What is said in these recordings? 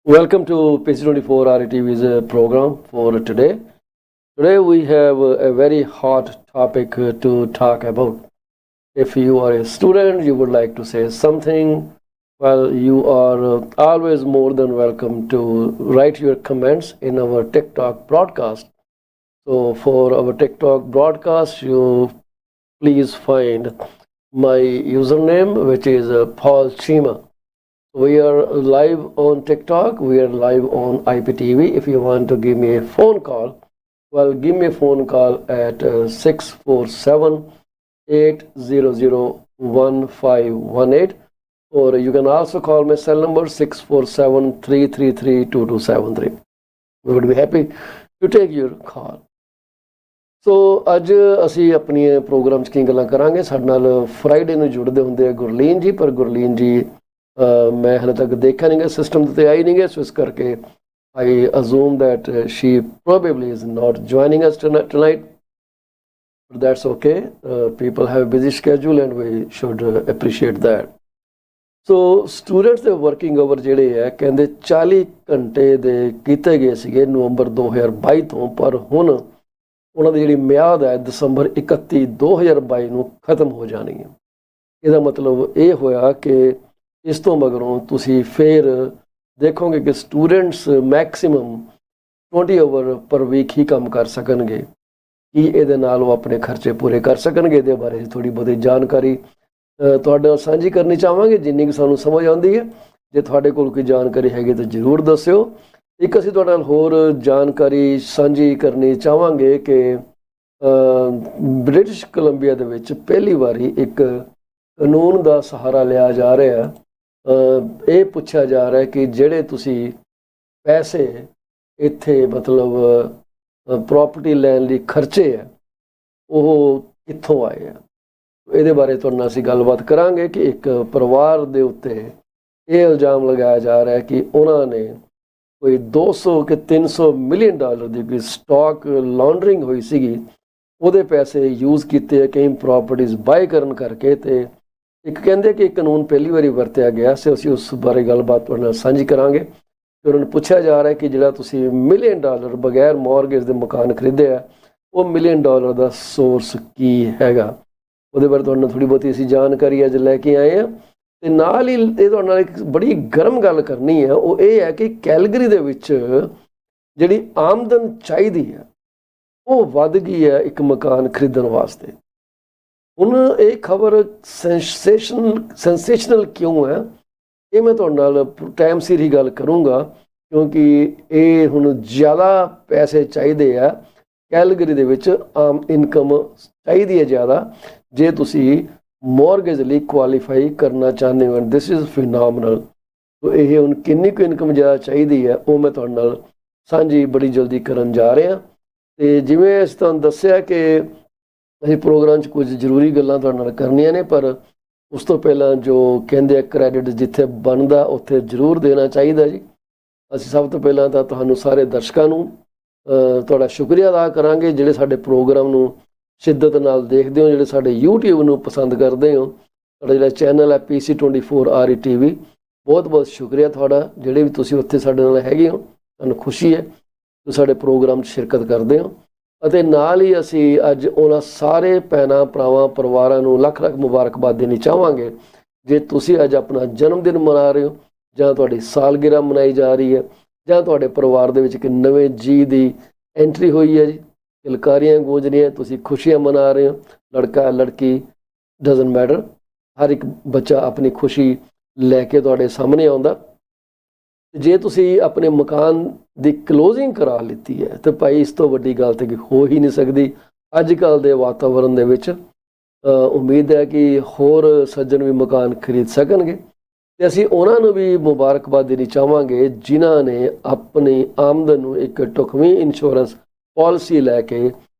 Welcome to PC24RETV's program for today. Today we have a very hot topic to talk about. If you are a student, you would like to say something, well, you are always more than welcome to write your comments in our TikTok broadcast. So for our TikTok broadcast, you please find my username, which is Paul Chima. We are live on TikTok. We are live on IPTV. If you want to give me a phone call, well, give me a phone call at 647-800-1518, or you can also call my cell number 647-333-2273. We would be happy to take your call. ਸੋ ਅੱਜ ਅਸੀਂ ਆਪਣੇ programme 'ਚ ਕੀ ਗੱਲਾਂ ਕਰਾਂਗੇ। ਸਾਡੇ ਨਾਲ Friday ਨੂੰ ਜੁੜਦੇ ਹੁੰਦੇ ਆ ਗੁਰਲੀਨ ਜੀ, ਪਰ ਗੁਰਲੀਨ ਜੀ ਮੈਂ ਹਾਲੇ ਤੱਕ ਦੇਖਿਆ ਨਹੀਂ ਗਾ, ਸਿਸਟਮ 'ਤੇ ਆਈ ਨਹੀਂ ਗੇ, ਸੋ ਇਸ ਕਰਕੇ I assume that she probably is not joining us tonight, but that's okay. People have busy schedule and we should appreciate that. So students ਦੇ ਵਰਕਿੰਗ ਆਵਰ ਜਿਹੜੇ ਹੈ ਕਹਿੰਦੇ 40 ਘੰਟੇ ਦੇ ਕੀਤੇ ਗਏ ਸੀਗੇ ਨਵੰਬਰ 2022 ਤੋਂ, ਪਰ ਹੁਣ ਉਹਨਾਂ ਦੀ ਜਿਹੜੀ ਮਿਆਦ ਹੈ ਦਸੰਬਰ 31, 2022 ਨੂੰ ਖਤਮ ਹੋ ਜਾਣੀ ਹੈ। ਇਹਦਾ ਮਤਲਬ ਇਹ ਹੋਇਆ ਕਿ ਇਸ ਤੋਂ ਮਗਰੋਂ ਤੁਸੀਂ ਫਿਰ ਦੇਖੋਗੇ ਕਿ students maximum 20 hour per week ਹੀ ਕੰਮ ਕਰ ਸਕਣਗੇ। ਕੀ ਇਹਦੇ ਨਾਲ ਉਹ ਆਪਣੇ ਖਰਚੇ ਪੂਰੇ ਕਰ ਸਕਣਗੇ? ਇਹਦੇ ਬਾਰੇ ਥੋੜ੍ਹੀ ਬਹੁਤੀ ਜਾਣਕਾਰੀ ਤੁਹਾਡੇ ਨਾਲ ਸਾਂਝੀ ਕਰਨੀ ਚਾਹਾਂਗੇ, ਜਿੰਨੀ ਕਿ ਸਾਨੂੰ ਸਮਝ ਆਉਂਦੀ ਹੈ। ਜੇ ਤੁਹਾਡੇ ਕੋਲ ਕੋਈ ਜਾਣਕਾਰੀ ਹੈਗੀ ਤਾਂ ਜ਼ਰੂਰ ਦੱਸਿਓ। ਇੱਕ ਅਸੀਂ ਤੁਹਾਡੇ ਨਾਲ ਹੋਰ ਜਾਣਕਾਰੀ ਸਾਂਝੀ ਕਰਨੀ ਚਾਹਾਂਗੇ ਕਿ ਬ੍ਰਿਟਿਸ਼ ਕੋਲੰਬੀਆ ਦੇ ਵਿੱਚ ਪਹਿਲੀ ਵਾਰੀ ਇੱਕ ਕਾਨੂੰਨ ਦਾ ਸਹਾਰਾ ਲਿਆ ਜਾ ਰਿਹਾ। ਇਹ ਪੁੱਛਿਆ ਜਾ ਰਿਹਾ ਕਿ ਜਿਹੜੇ ਤੁਸੀਂ ਪੈਸੇ ਇੱਥੇ ਮਤਲਬ ਪ੍ਰੋਪਰਟੀ ਲੈਣ ਲਈ ਖਰਚੇ ਆ, ਉਹ ਕਿੱਥੋਂ ਆਏ ਆ। ਇਹਦੇ ਬਾਰੇ ਤੁਹਾਡੇ ਨਾਲ ਅਸੀਂ ਗੱਲਬਾਤ ਕਰਾਂਗੇ ਕਿ ਇੱਕ ਪਰਿਵਾਰ ਦੇ ਉੱਤੇ ਇਹ ਇਲਜ਼ਾਮ ਲਗਾਇਆ ਜਾ ਰਿਹਾ ਕਿ ਉਹਨਾਂ ਨੇ ਕੋਈ 200 ਕਿ 300 ਮਿਲੀਅਨ ਡਾਲਰ ਦੀ ਕੋਈ ਸਟਾਕ ਲਾਂਡਰਿੰਗ ਹੋਈ ਸੀਗੀ, ਉਹਦੇ ਪੈਸੇ ਯੂਜ਼ ਕੀਤੇ ਕਈ ਪ੍ਰਾਪਰਟੀਜ਼ ਬਾਏ ਕਰਨ ਕਰਕੇ। ਤੇ ਇੱਕ ਕਹਿੰਦੇ ਕਿ ਕਾਨੂੰਨ ਪਹਿਲੀ ਵਾਰੀ ਵਰਤਿਆ ਗਿਆ ਸੀ, ਅਸੀਂ ਉਸ ਬਾਰੇ ਗੱਲਬਾਤ ਤੁਹਾਡੇ ਨਾਲ ਸਾਂਝੀ ਕਰਾਂਗੇ। ਤੇ ਉਹਨਾਂ ਨੂੰ ਪੁੱਛਿਆ ਜਾ ਰਿਹਾ ਕਿ ਜਿਹੜਾ ਤੁਸੀਂ ਮਿਲੀਅਨ ਡਾਲਰ ਬਗੈਰ ਮੌਰਗੇਜ ਦੇ ਮਕਾਨ ਖਰੀਦਿਆ, ਉਹ ਮਿਲੀਅਨ ਡਾਲਰ ਦਾ ਸੋਰਸ ਕੀ ਹੈਗਾ। ਉਹਦੇ ਬਾਰੇ ਤੁਹਾਡੇ ਨਾਲ ਥੋੜ੍ਹੀ ਬਹੁਤੀ ਅਸੀਂ ਜਾਣਕਾਰੀ ਅੱਜ ਲੈ ਕੇ ਆਏ ਹਾਂ। ਤੇ ਨਾਲ ਹੀ ਇਹ ਤੁਹਾਡੇ ਨਾਲ ਇੱਕ ਬੜੀ ਗਰਮ ਗੱਲ ਕਰਨੀ ਹੈ, ਉਹ ਇਹ ਹੈ ਕਿ ਕੈਲਗਰੀ ਦੇ ਵਿੱਚ ਜਿਹੜੀ ਆਮਦਨ ਚਾਹੀਦੀ ਹੈ ਉਹ ਵੱਧ ਗਈ ਹੈ ਇੱਕ ਮਕਾਨ ਖਰੀਦਣ ਵਾਸਤੇ। ਹੁਣ ਇਹ ਖਬਰ ਸੈਂਸੇਸ਼ਨਲ ਕਿਉਂ ਹੈ, ਇਹ ਮੈਂ ਤੁਹਾਡੇ ਨਾਲ ਟਾਈਮ ਸਿਰ ਹੀ ਗੱਲ ਕਰੂੰਗਾ, ਕਿਉਂਕਿ ਇਹ ਹੁਣ ਜ਼ਿਆਦਾ ਪੈਸੇ ਚਾਹੀਦੇ ਆ ਕੈਲਗਰੀ ਦੇ ਵਿੱਚ। ਆਮ ਇਨਕਮ ਚਾਹੀਦੀ ਹੈ ਜ਼ਿਆਦਾ ਜੇ ਤੁਸੀਂ ਮੌਰਗੇਜ ਲਈ ਕੁਆਲੀਫਾਈ ਕਰਨਾ ਚਾਹੁੰਦੇ ਹੋ। This is ਫਿਨੋਮੀਨਲ। ਸੋ ਇਹ ਹੁਣ ਕਿੰਨੀ ਕੁ ਇਨਕਮ ਜ਼ਿਆਦਾ ਚਾਹੀਦੀ ਹੈ ਉਹ ਮੈਂ ਤੁਹਾਡੇ ਨਾਲ ਸਾਂਝੀ ਬੜੀ ਜਲਦੀ ਕਰਨ ਜਾ ਰਿਹਾ। ਅਤੇ ਜਿਵੇਂ ਅਸੀਂ ਤੁਹਾਨੂੰ ਦੱਸਿਆ ਕਿ ਅਸੀਂ ਪ੍ਰੋਗਰਾਮ 'ਚ ਕੁਝ ਜ਼ਰੂਰੀ ਗੱਲਾਂ ਤੁਹਾਡੇ ਨਾਲ ਕਰਨੀਆਂ ਨੇ, ਪਰ ਉਸ ਤੋਂ ਪਹਿਲਾਂ ਜੋ ਕਹਿੰਦੇ ਆ ਕ੍ਰੈਡਿਟ ਜਿੱਥੇ ਬਣਦਾ ਉੱਥੇ ਜ਼ਰੂਰ ਦੇਣਾ ਚਾਹੀਦਾ ਜੀ। ਅਸੀਂ ਸਭ ਤੋਂ ਪਹਿਲਾਂ ਤਾਂ ਤੁਹਾਨੂੰ ਸਾਰੇ ਦਰਸ਼ਕਾਂ ਨੂੰ ਤੁਹਾਡਾ ਸ਼ੁਕਰੀਆ ਅਦਾ ਕਰਾਂਗੇ ਜਿਹੜੇ ਸਾਡੇ ਪ੍ਰੋਗਰਾਮ ਨੂੰ ਸ਼ਿੱਦਤ ਨਾਲ ਦੇਖਦੇ ਹੋ, ਜਿਹੜੇ ਸਾਡੇ YouTube ਨੂੰ ਪਸੰਦ ਕਰਦੇ ਹੋ। ਸਾਡਾ ਜਿਹੜਾ ਚੈਨਲ ਹੈ PC24RETV, ਬਹੁਤ ਬਹੁਤ ਸ਼ੁਕਰੀਆ ਤੁਹਾਡਾ। ਜਿਹੜੇ ਵੀ ਤੁਸੀਂ ਉੱਥੇ ਸਾਡੇ ਨਾਲ ਹੈਗੇ ਹੋ, ਸਾਨੂੰ ਖੁਸ਼ੀ ਹੈ ਤੁਸੀਂ ਸਾਡੇ ਪ੍ਰੋਗਰਾਮ 'ਚ ਸ਼ਿਰਕਤ ਕਰਦੇ ਹੋ। ਅਤੇ ਨਾਲ ਹੀ ਅਸੀਂ ਅੱਜ ਉਹਨਾਂ ਸਾਰੇ ਭੈਣਾਂ ਭਰਾਵਾਂ ਪਰਿਵਾਰਾਂ ਨੂੰ ਲੱਖ ਲੱਖ ਮੁਬਾਰਕਬਾਦ ਦੇਣੀ ਚਾਹਾਂਗੇ ਜੇ ਤੁਸੀਂ ਅੱਜ ਆਪਣਾ ਜਨਮ ਦਿਨ ਮਨਾ ਰਹੇ ਹੋ, ਜਾਂ ਤੁਹਾਡੀ ਸਾਲਗਿਰਾ ਮਨਾਈ ਜਾ ਰਹੀ ਹੈ, ਜਾਂ ਤੁਹਾਡੇ ਪਰਿਵਾਰ ਦੇ ਵਿੱਚ ਇੱਕ ਨਵੇਂ ਜੀ ਦੀ ਐਂਟਰੀ ਹੋਈ ਹੈ ਜੀ, ਕਿਲਕਾਰੀਆਂ ਗੂੰਜ ਰਹੀਆਂ, ਤੁਸੀਂ ਖੁਸ਼ੀਆਂ ਮਨਾ ਰਹੇ ਹੋ। ਲੜਕਾ ਲੜਕੀ ਡਜ਼ਨਟ ਮੈਟਰ, ਹਰ ਇੱਕ ਬੱਚਾ ਆਪਣੀ ਖੁਸ਼ੀ ਲੈ ਕੇ ਤੁਹਾਡੇ ਸਾਹਮਣੇ ਆਉਂਦਾ। ਜੇ ਤੁਸੀਂ ਆਪਣੇ ਮਕਾਨ ਦੀ ਕਲੋਜ਼ਿੰਗ ਕਰਾ ਲਿੱਤੀ ਹੈ ਤਾਂ ਭਾਈ ਇਸ ਤੋਂ ਵੱਡੀ ਗੱਲ ਤਾਂ ਹੋ ਹੀ ਨਹੀਂ ਸਕਦੀ ਅੱਜ ਕੱਲ੍ਹ ਦੇ ਵਾਤਾਵਰਨ ਦੇ ਵਿੱਚ। ਉਮੀਦ ਹੈ ਕਿ ਹੋਰ ਸੱਜਣ ਵੀ ਮਕਾਨ ਖਰੀਦ ਸਕਣਗੇ ਅਤੇ ਅਸੀਂ ਉਹਨਾਂ ਨੂੰ ਵੀ ਮੁਬਾਰਕਬਾਦ ਦੇਣੀ ਚਾਹਾਂਗੇ ਜਿਨ੍ਹਾਂ ਨੇ ਆਪਣੀ ਆਮਦਨ ਨੂੰ ਇੱਕ ਢੁਕਵੀਂ ਇੰਸ਼ੋਰੈਂਸ ਪਾਲਿਸੀ ਲੈ ਕੇ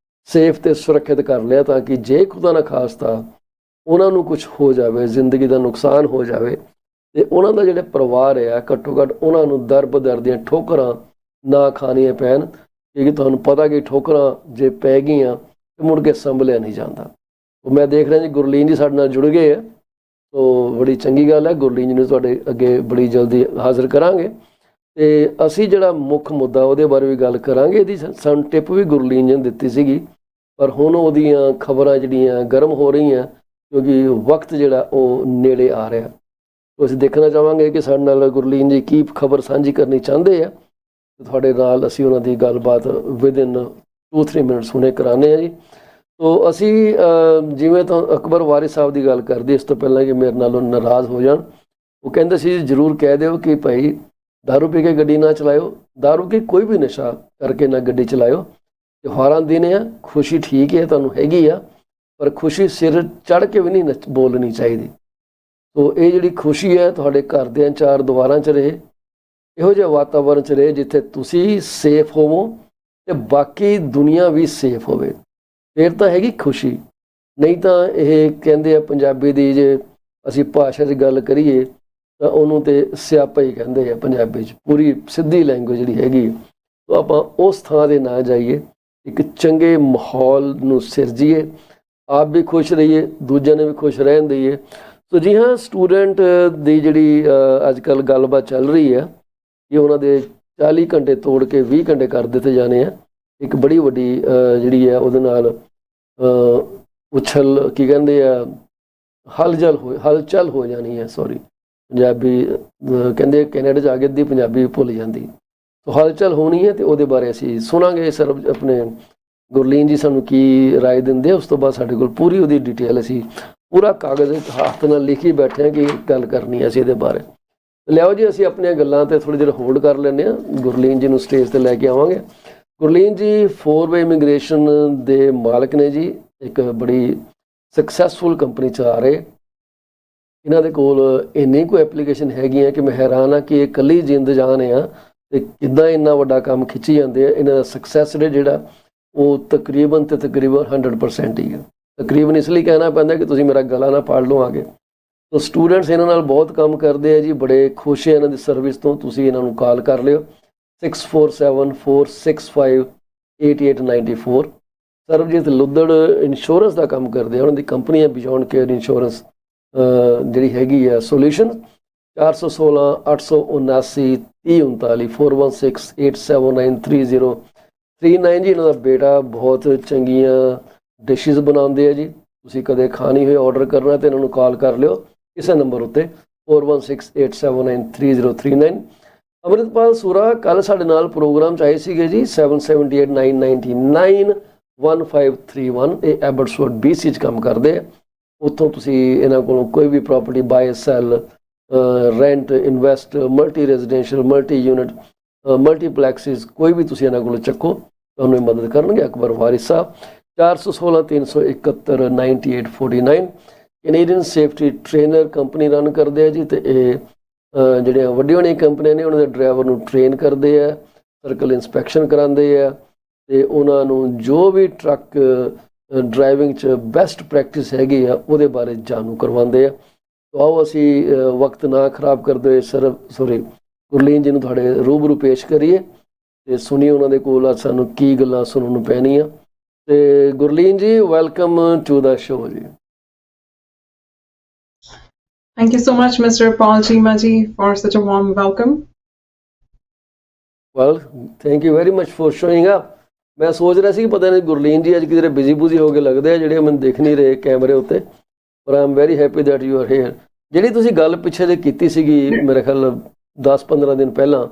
ਸੇਫ ਅਤੇ ਸੁਰੱਖਿਅਤ ਕਰ ਲਿਆ, ਤਾਂ ਕਿ ਜੇ ਖੁਦਾ ਨਾ ਖਾਸਤਾ ਉਹਨਾਂ ਨੂੰ ਕੁਝ ਹੋ ਜਾਵੇ, ਜ਼ਿੰਦਗੀ ਦਾ ਨੁਕਸਾਨ ਹੋ ਜਾਵੇ, ਅਤੇ ਉਹਨਾਂ ਦਾ ਜਿਹੜੇ ਪਰਿਵਾਰ ਹੈ ਘੱਟੋ ਘੱਟ ਉਹਨਾਂ ਨੂੰ ਦਰ ਬਦਰ ਦੀਆਂ ਠੋਕਰਾਂ ਨਾ ਖਾਣੀਆਂ ਪੈਣ। ਕਿਉਂਕਿ ਤੁਹਾਨੂੰ ਪਤਾ ਕਿ ਠੋਕਰਾਂ ਜੇ ਪੈ ਗਈਆਂ ਤਾਂ ਮੁੜ ਕੇ ਸੰਭਲਿਆ ਨਹੀਂ ਜਾਂਦਾ। तो मैं देख रहा जी गुरलीन जी साडे नाल जुड़ गए है, तो बड़ी चंगी गल है। गुरलीन जी ने तुहाडे अगे बड़ी जल्दी हाज़र करांगे ते असी जिहड़ा मुख मुद्दा उहदे बारे भी गल करांगे। इहदी सानूं टिप भी गुरलीन जी ने दित्ती सीगी, पर हुण उहदियां खबरां जिहड़ियां गर्म हो रहीआं क्योंकि वक्त जिहड़ा ਉਹ ਨੇੜੇ आ ਰਿਹਾ। तो ਅਸੀਂ देखना ਚਾਹਾਂਗੇ कि ਸਾਡੇ ਨਾਲ ਗੁਰਲੀਨ ਜੀ ਕੀ ਖਬਰ ਸਾਂਝੀ ਕਰਨੀ ਚਾਹੁੰਦੇ ਆ। ਤੁਹਾਡੇ ਨਾਲ ਅਸੀਂ ਉਹਨਾਂ ਦੀ ਗੱਲਬਾਤ ਵਿਦਿਨ 2-3 ਮਿੰਟਸ ਹੁਣੇ ਕਰਾਉਂਦੇ ਹਾਂ ਜੀ। तो ਅਸੀਂ ਜਿਵੇਂ ਤਾਂ ਅਕਬਰ ਵਾਰਿਸ ਸਾਹਿਬ ਦੀ ਗੱਲ ਕਰਦੇ ਇਸ ਤੋਂ ਪਹਿਲਾਂ ਕਿ ਮੇਰੇ ਨਾਲੋਂ ਨਾਰਾਜ਼ ਹੋ ਜਾਣ, ਉਹ ਕਹਿੰਦੇ ਸੀ ਜ਼ਰੂਰ ਕਹਿ ਦਿਓ ਕਿ ਭਾਈ दारू ਪੀ ਕੇ ਗੱਡੀ ਨਾ ਚਲਾਇਓ, दारू ਕੀ ਕੋਈ ਵੀ ਨਸ਼ਾ ਕਰਕੇ ਨਾ ਗੱਡੀ ਚਲਾਇਓ। ਤਿਉਹਾਰਾਂ ਦੇ ਦਿਨ ਆ, ਖੁਸ਼ੀ ਠੀਕ ਹੈ ਤੁਹਾਨੂੰ ਹੈਗੀ ਆ, ਪਰ ਖੁਸ਼ੀ ਸਿਰ ਚੜ੍ਹ ਕੇ ਵੀ ਨਹੀਂ ਬੋਲਣੀ ਚਾਹੀਦੀ। तो ਇਹ ਜਿਹੜੀ ਖੁਸ਼ੀ ਹੈ ਤੁਹਾਡੇ ਘਰ ਦੇ ਚਾਰ ਦੀਵਾਰਾਂ 'ਚ ਰਹੇ, ਇਹੋ ਜਿਹਾ ਵਾਤਾਵਰਨ 'ਚ ਰਹੇ ਜਿੱਥੇ ਤੁਸੀਂ ਸੇਫ ਹੋਵੋ ਤੇ ਬਾਕੀ ਦੁਨੀਆ ਵੀ ਸੇਫ ਹੋਵੇ, ਫਿਰ ਤਾਂ ਹੈਗੀ ਖੁਸ਼ੀ। ਨਹੀਂ ਤਾਂ ਇਹ ਕਹਿੰਦੇ ਆ ਪੰਜਾਬੀ ਦੀ ਜੇ ਅਸੀਂ ਭਾਸ਼ਾ 'ਚ ਗੱਲ ਕਰੀਏ ਤਾਂ ਉਹਨੂੰ ਤੇ ਸਿਆਪਾ ਹੀ ਕਹਿੰਦੇ ਆ ਪੰਜਾਬੀ 'ਚ, ਪੂਰੀ ਸਿੱਧੀ ਲੈਂਗੁਏਜ ਜਿਹੜੀ ਹੈਗੀ। ਤਾਂ ਆਪਾਂ ਉਸ ਥਾਂ ਦੇ ਨਾ ਜਾਈਏ, ਇੱਕ ਚੰਗੇ ਮਾਹੌਲ ਨੂੰ ਸਿਰਜੀਏ, ਆਪ ਵੀ ਖੁਸ਼ ਰਹੀਏ, ਦੂਜਿਆਂ ਨੇ ਵੀ ਖੁਸ਼ ਰਹਿਣ ਦਈਏ। ਸੋ ਜੀ ਹਾਂ, ਸਟੂਡੈਂਟ ਦੀ ਜਿਹੜੀ ਅੱਜ ਕੱਲ੍ਹ ਗੱਲਬਾਤ ਚੱਲ ਰਹੀ ਹੈ ਕਿ ਉਹਨਾਂ ਦੇ 40 ਘੰਟੇ ਤੋੜ ਕੇ 20 ਘੰਟੇ ਕਰ ਦਿੱਤੇ ਜਾਣੇ ਆ। ਇੱਕ ਬੜੀ ਵੱਡੀ ਜਿਹੜੀ ਹੈ ਉਹਦੇ ਨਾਲ ਉਛਲ ਕੀ ਕਹਿੰਦੇ ਆ ਹਲਚਲ ਹੋ ਜਾਣੀ ਹੈ। ਸੌਰੀ, ਪੰਜਾਬੀ ਕਹਿੰਦੇ ਕੈਨੇਡਾ 'ਚ ਆ ਕੇ ਅੱਧੀ ਪੰਜਾਬੀ ਭੁੱਲ ਜਾਂਦੀ। ਸੋ ਹਲਚਲ ਹੋਣੀ ਹੈ ਤੇ ਉਹਦੇ ਬਾਰੇ ਅਸੀਂ ਸੁਣਾਂਗੇ। ਸਰ ਆਪਣੇ ਗੁਰਲੀਨ ਜੀ ਸਾਨੂੰ ਕੀ ਰਾਏ ਦਿੰਦੇ, ਉਸ ਤੋਂ ਬਾਅਦ ਸਾਡੇ ਕੋਲ ਪੂਰੀ ਉਹਦੀ ਡਿਟੇਲ ਅਸੀਂ ਪੂਰਾ ਕਾਗਜ਼ ਹੱਥ ਨਾਲ ਲਿਖੀ ਬੈਠੇ ਹਾਂ ਕਿ ਗੱਲ ਕਰਨੀ ਅਸੀਂ ਇਹਦੇ ਬਾਰੇ। ਲਿਆਓ ਜੀ ਅਸੀਂ ਆਪਣੀਆਂ ਗੱਲਾਂ ਤੇ ਥੋੜ੍ਹੀ ਦੇਰ ਹੋਲਡ ਕਰ ਲੈਂਦੇ ਹਾਂ, ਗੁਰਲੀਨ ਜੀ ਨੂੰ ਸਟੇਜ ਤੇ ਲੈ ਕੇ ਆਵਾਂਗੇ। ਗੁਰਲੀਨ ਜੀ 4-ਵੇ ਇਮੀਗ੍ਰੇਸ਼ਨ ਦੇ ਮਾਲਕ ਨੇ ਜੀ, ਇੱਕ ਬੜੀ ਸਕਸੈਸਫੁਲ ਕੰਪਨੀ 'ਚ ਆ ਰਹੇ। ਇਹਨਾਂ ਦੇ ਕੋਲ ਇੰਨੀ ਕੋਈ ਐਪਲੀਕੇਸ਼ਨ ਹੈਗੀਆਂ ਕਿ ਮੈਂ ਹੈਰਾਨ ਹਾਂ ਕਿ ਇਹ ਇਕੱਲੀ ਜਿੰਦ ਜਾਨ ਆ ਤੇ ਕਿੱਦਾਂ ਇੰਨਾ ਵੱਡਾ ਕੰਮ ਖਿੱਚੀ ਜਾਂਦੇ ਆ। ਇਹਨਾਂ ਦਾ ਸਕਸੈਸ ਰੇਟ ਜਿਹੜਾ ਉਹ ਤਕਰੀਬਨ 100% ਹੀ ਹੈ। ਤਕਰੀਬਨ ਇਸ ਲਈ ਕਹਿਣਾ ਪੈਂਦਾ ਕਿ ਤੁਸੀਂ ਮੇਰਾ ਗਲਾ ਨਾ ਪਾੜ ਲਓ ਆਗੇ। ਤਾਂ ਸਟੂਡੈਂਟਸ ਇਹਨਾਂ ਨਾਲ ਬਹੁਤ ਕੰਮ ਕਰਦੇ ਆ ਜੀ, ਬੜੇ ਖੁਸ਼ ਹੈ ਇਹਨਾਂ ਦੀ ਸਰਵਿਸ ਤੋਂ। ਤੁਸੀਂ ਇਹਨਾਂ ਨੂੰ ਕਾਲ ਕਰ ਲਿਓ 6474658894। ਸਰਬਜੀਤ ਲੁੱਦੜ ਇੰਸ਼ੋਰੈਂਸ ਦਾ ਕੰਮ ਕਰਦੇ ਆ, ਉਹਨਾਂ ਦੀ ਕੰਪਨੀ ਹੈ ਬਿਯੋਂਡ ਕੇਅਰ ਇੰਸ਼ੋਰੈਂਸ ਜਿਹੜੀ ਹੈਗੀ ਆ ਸੋਲਿਊਸ਼ਨ। 416-879-3039 416-879-3039 ਜੀ। ਇਹਨਾਂ ਦਾ ਬੇਟਾ ਬਹੁਤ ਚੰਗੀਆਂ ਡਿਸ਼ਿਜ਼ ਬਣਾਉਂਦੇ ਆ ਜੀ। ਤੁਸੀਂ ਕਦੇ ਖਾਣੀ ਹੋਏ ਆਰਡਰ ਕਰਨਾ ਤੇ ਇਹਨਾਂ ਨੂੰ ਕਾਲ ਕਰ ਲਿਓ ਇਸੇ ਨੰਬਰ ਉੱਤੇ 4168793039। ਅੰਮ੍ਰਿਤਪਾਲ ਸੂਰਾ ਕੱਲ੍ਹ ਸਾਡੇ ਨਾਲ ਪ੍ਰੋਗਰਾਮ 'ਚ ਆਏ ਸੀਗੇ ਜੀ। 7789991531। ਇਹ ਐਬਟਸਵਰਡ BC 'ਚ ਕੰਮ ਕਰਦੇ ਆ। ਉੱਥੋਂ ਤੁਸੀਂ ਇਹਨਾਂ ਕੋਲੋਂ ਕੋਈ ਵੀ property buy sell, rent, invest, multi residential, multi unit, multiplexes, ਕੋਈ ਵੀ ਤੁਸੀਂ ਇਹਨਾਂ ਕੋਲੋਂ ਚੱਕੋ, ਤੁਹਾਨੂੰ ਮਦਦ ਕਰਨਗੇ। Akbar Waris Sahib 416-371-9849। Canadian safety trainer company run ਕਰਦੇ ਆ ਜੀ। ਤੇ ਇਹ ਜਿਹੜੀਆਂ ਵੱਡੀਆਂ ਕੰਪਨੀਆਂ ਨੇ ਉਹਨਾਂ ਦੇ ਡਰਾਈਵਰ ਨੂੰ ਟ੍ਰੇਨ ਕਰਦੇ ਆ, ਸਰਕਲ ਇੰਸਪੈਕਸ਼ਨ ਕਰਾਉਂਦੇ ਆ ਤੇ ਉਹਨਾਂ ਨੂੰ ਜੋ ਵੀ ਟਰੱਕ ਡਰਾਈਵਿੰਗ 'ਚ ਬੈਸਟ ਪ੍ਰੈਕਟਿਸ ਹੈਗੀ ਆ ਉਹਦੇ ਬਾਰੇ ਜਾਣੂ ਕਰਵਾਉਂਦੇ ਆ। ਤਾਂ ਆਓ ਅਸੀਂ ਵਕਤ ਨਾ ਖਰਾਬ ਕਰਦੇ ਹੋਏ ਗੁਰਲੀਨ ਜੀ ਨੂੰ ਤੁਹਾਡੇ ਰੂਬਰੂ ਪੇਸ਼ ਕਰੀਏ ਤੇ ਸੁਣੀਏ ਉਹਨਾਂ ਦੇ ਕੋਲ ਅੱਜ ਸਾਨੂੰ ਕੀ ਗੱਲਾਂ ਸੁਣਨ ਨੂੰ ਪੈਣੀਆਂ। ਤੇ ਗੁਰਲੀਨ ਜੀ, ਵੈਲਕਮ ਟੂ ਦਾ ਸ਼ੋ ਜੀ। Thank you so much, Mr. Paul Chima ji, for such a warm welcome. Well, thank you very much for showing up. ਮੈਂ ਸੋਚ ਰਿਹਾ ਸੀ ਕਿ ਪਤਾ ਨਹੀਂ ਗੁਰਲੀਨ ਜੀ ਅੱਜ ਕਿਧਰੇ ਬਿਜ਼ੀ ਹੋ ਕੇ ਲੱਗਦੇ ਆ ਜਿਹੜੇ ਮੈਨੂੰ ਦਿਖ ਨਹੀਂ ਰਹੇ ਕੈਮਰੇ ਉੱਤੇ, ਪਰ I am very happy that you are here. ਜਿਹੜੀ ਤੁਸੀਂ ਗੱਲ ਪਿੱਛੇ ਜੇ ਕੀਤੀ ਸੀਗੀ ਮੇਰੇ ਖਿਆਲ 10-15 ਦਿਨ ਪਹਿਲਾਂ,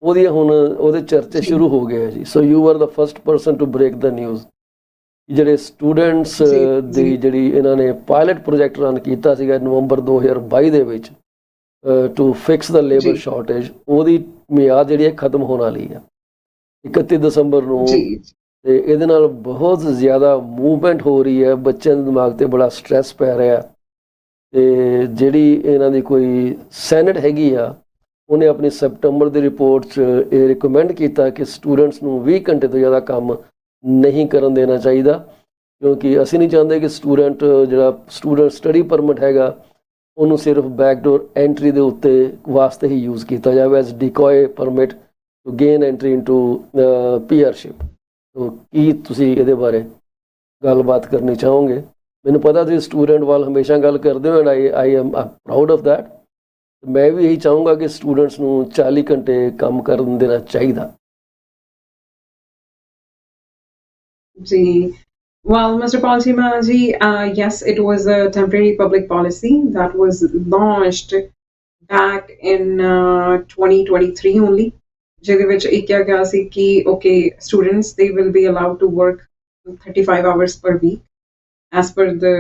ਉਹਦੀਆਂ ਹੁਣ ਉਹਦੇ ਚਰਚੇ ਸ਼ੁਰੂ ਹੋ ਗਏ ਆ ਜੀ। So you are the first person to break the news. ਜਿਹੜੇ ਸਟੂਡੈਂਟਸ ਦੀ ਜਿਹੜੀ ਇਹਨਾਂ ਨੇ ਪਾਇਲਟ ਪ੍ਰੋਜੈਕਟ ਰਨ ਕੀਤਾ ਸੀਗਾ ਨਵੰਬਰ 2022 ਦੇ ਵਿੱਚ to fix the labour shortage, ਉਹਦੀ ਮਿਆਦ ਜਿਹੜੀ ਹੈ ਖਤਮ ਹੋਣ ਵਾਲੀ ਹੈ 31 ਦਸੰਬਰ ਨੂੰ। ਤੇ ਇਹਦੇ ਨਾਲ ਬਹੁਤ ਜ਼ਿਆਦਾ ਮੂਵਮੈਂਟ ਹੋ ਰਹੀ ਹੈ, ਬੱਚਿਆਂ ਦੇ ਦਿਮਾਗ ਤੇ ਬੜਾ ਸਟ੍ਰੈਸ ਪੈ ਰਿਹਾ। ਤੇ ਜਿਹੜੀ ਇਹਨਾਂ ਦੀ ਕੋਈ ਸੈਨੇਟ ਹੈਗੀ ਆ, ਉਹਨੇ ਆਪਣੀ ਸੈਪਟੰਬਰ ਦੀ ਰਿਪੋਰਟ 'ਚ ਇਹ ਰਿਕਮੈਂਡ ਕੀਤਾ ਕਿ ਸਟੂਡੈਂਟਸ ਨੂੰ 20 ਘੰਟੇ ਤੋਂ ਜ਼ਿਆਦਾ ਕੰਮ ਨਹੀਂ ਕਰਨ ਦੇਣਾ ਚਾਹੀਦਾ, ਕਿਉਂਕਿ ਅਸੀਂ ਨਹੀਂ ਚਾਹੁੰਦੇ ਕਿ ਜਿਹੜਾ ਸਟੂਡੈਂਟ ਸਟੱਡੀ ਪਰਮਿਟ ਹੈਗਾ ਉਹਨੂੰ ਸਿਰਫ ਬੈਕਡੋਰ ਐਂਟਰੀ ਦੇ ਉੱਤੇ ਵਾਸਤੇ ਹੀ ਯੂਜ਼ ਕੀਤਾ ਜਾਵੇ as decoy permit to gain entry into PRship. ਕੀ ਤੁਸੀਂ ਇਹਦੇ ਬਾਰੇ ਗੱਲਬਾਤ ਕਰਨੀ ਚਾਹੋਗੇ? ਮੈਨੂੰ ਪਤਾ ਤੁਸੀਂ ਸਟੂਡੈਂਟ ਵੱਲ ਹਮੇਸ਼ਾ ਗੱਲ ਕਰਦੇ ਹੋ, and I am proud of that. ਮੈਂ ਵੀ ਇਹੀ ਚਾਹੂੰਗਾ ਕਿ ਸਟੂਡੈਂਟਸ ਨੂੰ 40 ਘੰਟੇ ਕੰਮ ਕਰਨ ਦੇਣਾ ਚਾਹੀਦਾ। जी, well, Mr. Palchima ji, yes, it was a temporary public policy that was launched back in 2023 only. ਜਿਹਦੇ ਵਿੱਚ ਇਹ ਕਿਹਾ ਗਿਆ ਸੀ ਕਿ okay, students they will be allowed to work 35 hours per week as per the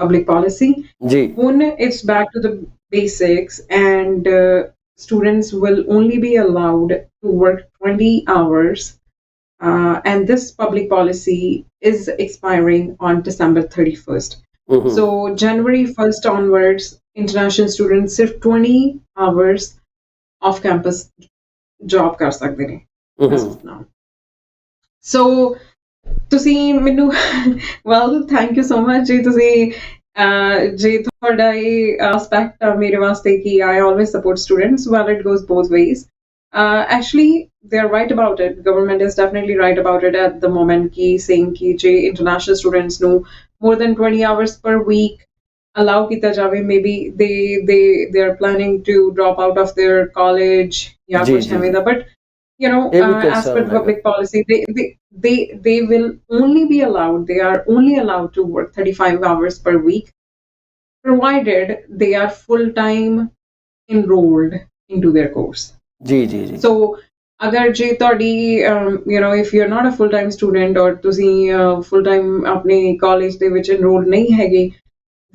public policy. ਜੀ When it's back to the basics and students will only be allowed to work 20 hours. And this public policy is expiring on December 31st. So January 1st onwards, international students sirf 20 hours off campus job kar sakde ne as of now. So ਤੁਸੀਂ ਮੈਨੂੰ well, thank you so much ਜੀ ਤੁਸੀਂ ਜੇ ਤੁਹਾਡਾ ਇਹ aspect ਮੇਰੇ ਵਾਸਤੇ ਕਿ I always support students, well, it goes both ways. Actually, they're right about it. Government is definitely right about it at the moment. Ki saying ki je international students no more than 20 hours per week allow kita jave. Maybe they are planning to drop out of their college. Yeah, kuch hai da. But as per public policy, they will only be allowed. They are only allowed to work 35 hours per week, provided they are full time enrolled into their course. ਜੀ ਜੀ ਜੀ So ਅਗਰ ਜੇ ਤੁਹਾਡੀ if you're not a full time student or ਤੁਸੀਂ full time ਆਪਣੇ college ਦੇ ਵਿੱਚ enrolled ਨਹੀਂ ਹੈਗੇ,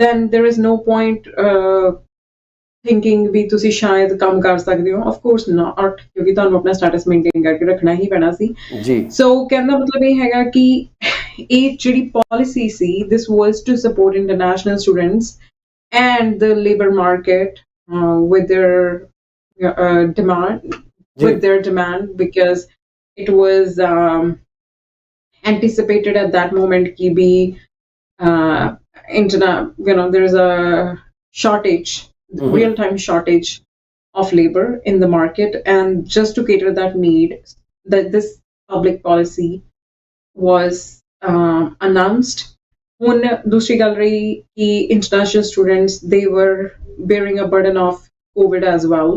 then there is no point thinking ਵੀ ਤੁਸੀਂ ਸ਼ਾਇਦ ਕੰਮ ਕਰ ਸਕਦੇ ਹੋ. Of course not, ਕਿਉਂਕਿ ਤੁਹਾਨੂੰ ਆਪਣਾ status maintain ਕਰਕੇ ਰੱਖਣਾ ਹੀ ਪੈਣਾ ਸੀ ਜੀ। So ਕਹਿਣ ਦਾ ਮਤਲਬ ਇਹ ਹੈਗਾ ਕਿ ਇਹ ਜਿਹੜੀ policy C, this was to support international students and the labor market with their demand, because it was anticipated at that moment ki bhi there's a shortage, real time shortage of labor in the market, and just to cater that need, that this public policy was announced. Hun dusri gal rahi ki international students, they were bearing a burden of COVID as well.